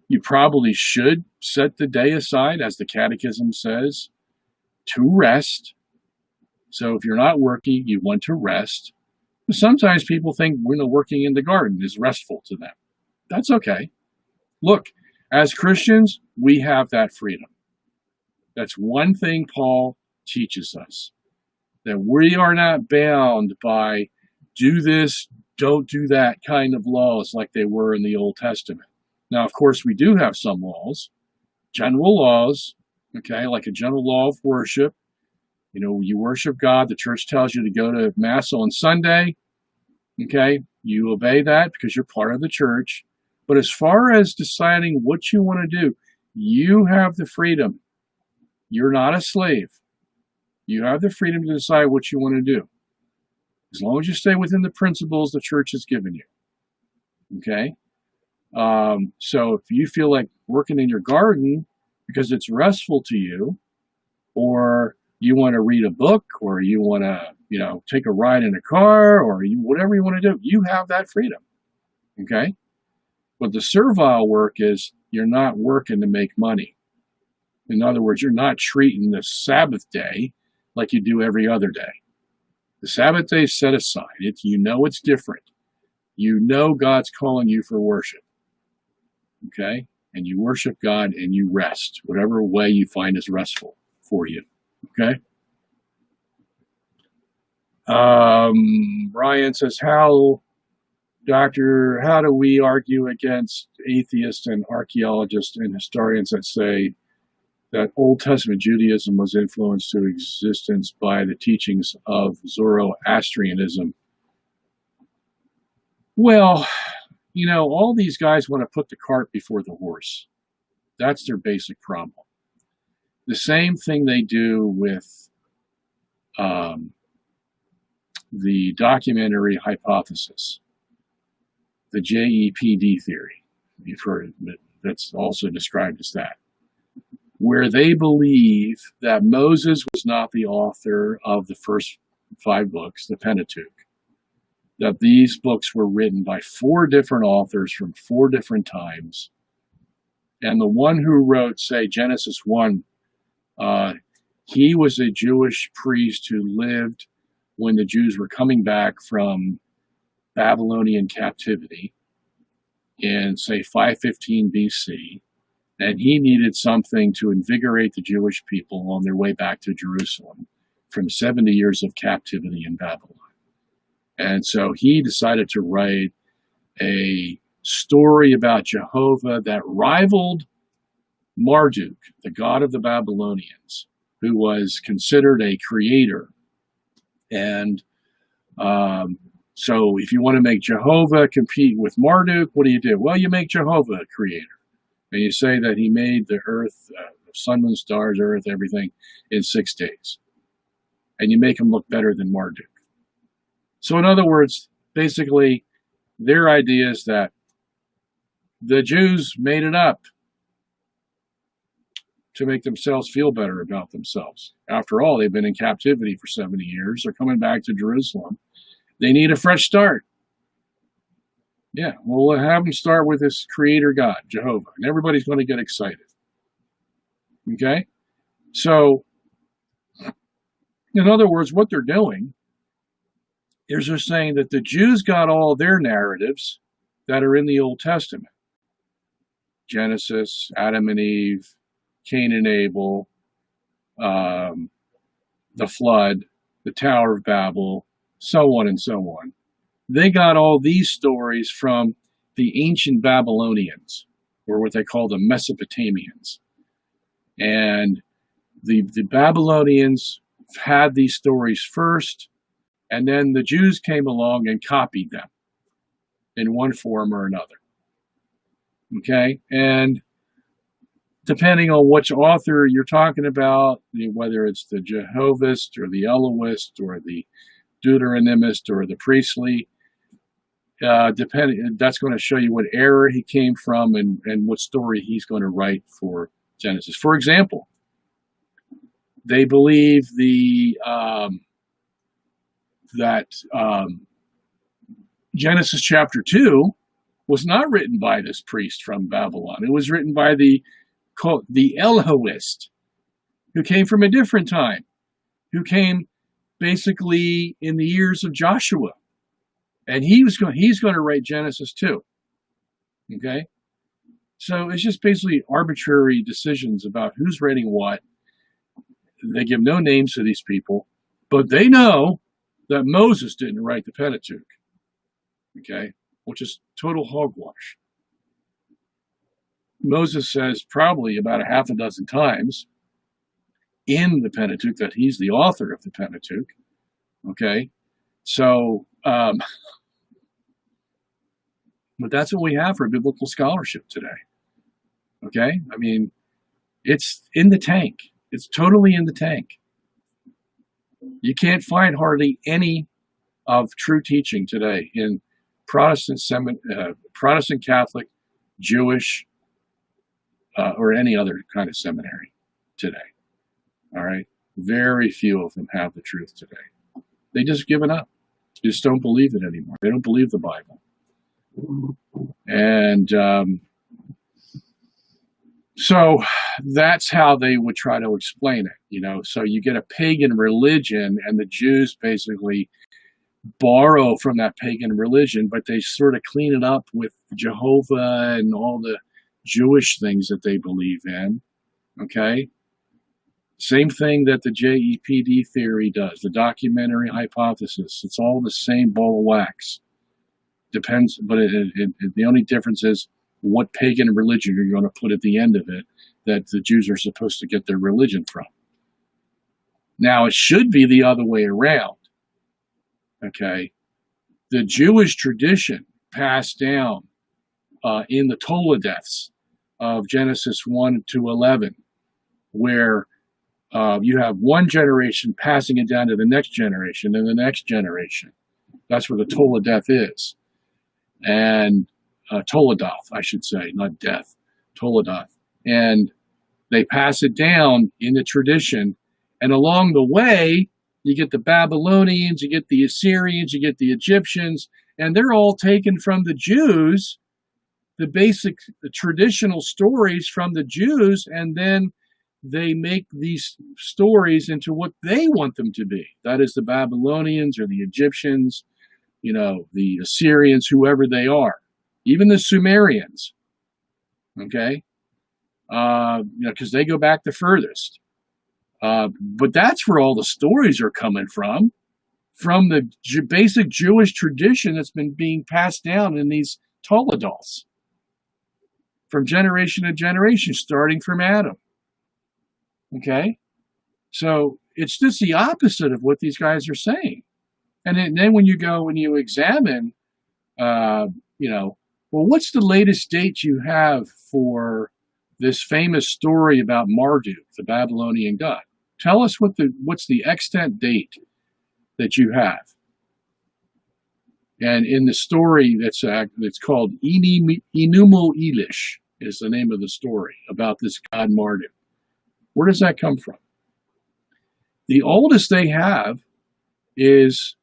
you probably should set the day aside, as the Catechism says, to rest. So if you're not working, you want to rest. But sometimes people think working in the garden is restful to them. That's okay. Look, as Christians, we have that freedom. That's one thing Paul teaches us, that we are not bound by do this, don't do that kind of laws like they were in the Old Testament. Now, of course, we do have some laws, general laws, okay, like a general law of worship. You worship God. The church tells you to go to Mass on Sunday. Okay, you obey that because you're part of the church. But as far as deciding what you want to do, you have the freedom. You're not a slave. You have the freedom to decide what you want to do, as long as you stay within the principles the church has given you. Okay? So if you feel like working in your garden because it's restful to you, or you want to read a book, or you want to, take a ride in a car, or whatever you want to do, you have that freedom. Okay? But the servile work is you're not working to make money. In other words, you're not treating the Sabbath day like you do every other day. The Sabbath day is set aside. It's different. God's calling you for worship. Okay? And you worship God and you rest, whatever way you find is restful for you. Okay? Brian says, how do we argue against atheists and archaeologists and historians that say that Old Testament Judaism was influenced to existence by the teachings of Zoroastrianism? Well, all these guys want to put the cart before the horse. That's their basic problem. The same thing they do with the documentary hypothesis, the JEPD theory. You've heard that's also described as that, where they believe that Moses was not the author of the first 5 books, the Pentateuch, that these books were written by 4 different authors from 4 different times. And the one who wrote, say, Genesis 1, he was a Jewish priest who lived when the Jews were coming back from Babylonian captivity in, say, 515 BC. And he needed something to invigorate the Jewish people on their way back to Jerusalem from 70 years of captivity in Babylon. And so he decided to write a story about Jehovah that rivaled Marduk, the god of the Babylonians, who was considered a creator. And so if you want to make Jehovah compete with Marduk, what do? Well, you make Jehovah a creator. And you say that he made the earth, the sun and stars, earth, everything in 6 days. And you make him look better than Marduk. So in other words, basically, their idea is that the Jews made it up to make themselves feel better about themselves. After all, they've been in captivity for 70 years. They're coming back to Jerusalem. They need a fresh start. Yeah, well, we'll have them start with this creator God, Jehovah, and everybody's going to get excited. Okay? So, in other words, what they're doing is they're saying that the Jews got all their narratives that are in the Old Testament. Genesis, Adam and Eve, Cain and Abel, the flood, the Tower of Babel, so on and so on. They got all these stories from the ancient Babylonians, or what they call the Mesopotamians. And the Babylonians had these stories first, and then the Jews came along and copied them in one form or another. Okay? And depending on which author you're talking about, whether it's the Jehovist or the Elohist or the Deuteronomist or the Priestly, that's going to show you what era he came from and what story he's going to write for Genesis. For example, they believe that Genesis chapter 2 was not written by this priest from Babylon. It was written by the Elohist, who came from a different time, who came basically in the years of Joshua. And he's going to write Genesis 2. Okay? So it's just basically arbitrary decisions about who's writing what. They give no names to these people, but they know that Moses didn't write the Pentateuch. Okay? Which is total hogwash. Moses says probably about a half a dozen times in the Pentateuch that he's the author of the Pentateuch. Okay? So, but that's what we have for biblical scholarship today. Okay? I mean, it's in the tank. It's totally in the tank. You can't find hardly any of true teaching today in Protestant, Catholic, Jewish, or any other kind of seminary today. All right? Very few of them have the truth today. They just given up. They just don't believe it anymore. They don't believe the Bible. And so that's how they would try to explain it. So you get a pagan religion, and the Jews basically borrow from that pagan religion, but they sort of clean it up with Jehovah and all the Jewish things that they believe in. Okay? Same thing that the JEPD theory does, the documentary hypothesis. It's all the same ball of wax. Depends, but the only difference is what pagan religion you're going to put at the end of it that the Jews are supposed to get their religion from. Now, it should be the other way around. Okay? The Jewish tradition passed down in the Toledeths of Genesis 1 to 11, where you have one generation passing it down to the next generation and the next generation. That's where the Toledeth is. And Toledoth, I should say, not death. Toledoth. And they pass it down in the tradition. And along the way, you get the Babylonians, you get the Assyrians, you get the Egyptians, and they're all taken from the Jews, the traditional stories from the Jews, and then they make these stories into what they want them to be. That is the Babylonians or the Egyptians, the Assyrians, whoever they are, even the Sumerians, okay? Because they go back the furthest. But that's where all the stories are coming from the basic Jewish tradition that's been being passed down in these Toledoths from generation to generation, starting from Adam. Okay? So it's just the opposite of what these guys are saying. And then when you examine, what's the latest date you have for this famous story about Marduk, the Babylonian god? Tell us what's the extant date that you have. And in the story that's called Enuma Elish is the name of the story about this god Marduk. Where does that come from? The oldest they have is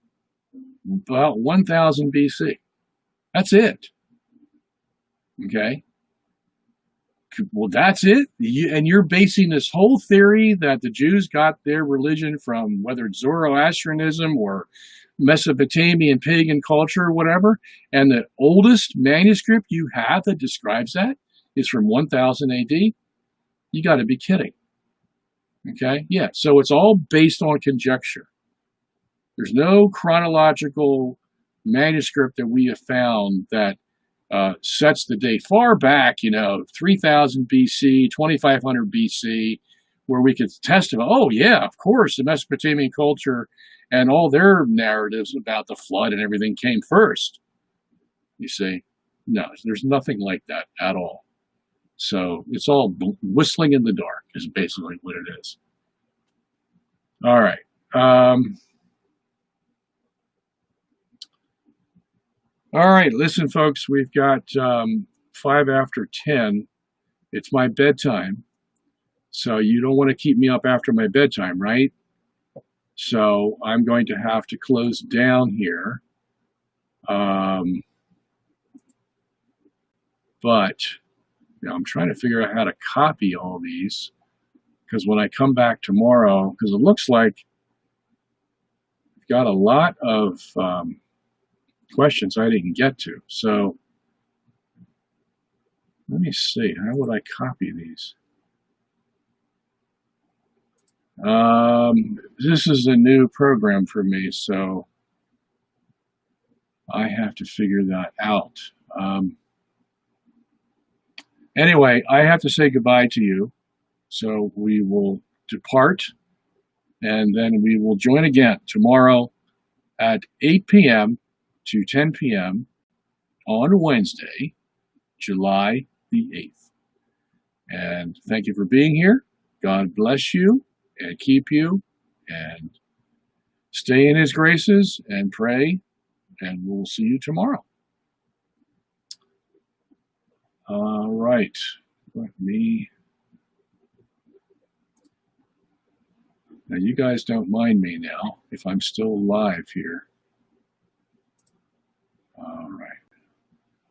about 1000 BC. That's it. Okay? Well, that's it. And you're basing this whole theory that the Jews got their religion from whether it's Zoroastrianism or Mesopotamian pagan culture or whatever, and the oldest manuscript you have that describes that is from 1000 AD? You got to be kidding. Okay? Yeah, so it's all based on conjecture. There's no chronological manuscript that we have found that sets the date far back, 3000 BC, 2500 BC, where we could testify, oh yeah, of course, the Mesopotamian culture and all their narratives about the flood and everything came first. You see, no, there's nothing like that at all. So it's all whistling in the dark is basically what it is. All right. All right, listen, folks, we've got 5 after 10. It's my bedtime, so you don't want to keep me up after my bedtime, right? So I'm going to have to close down here. But I'm trying to figure out how to copy all these, because when I come back tomorrow, because it looks like we've got a lot of questions I didn't get to. So let me see, how would I copy these? This is a new program for me, so I have to figure that out. Anyway, I have to say goodbye to you, so we will depart, and then we will join again tomorrow at 8 p.m. to 10 p.m. on Wednesday, July the 8th. And thank you for being here. God bless you and keep you, and stay in His graces and pray, and we'll see you tomorrow. All right. Let me... Now, you guys don't mind me now if I'm still live here.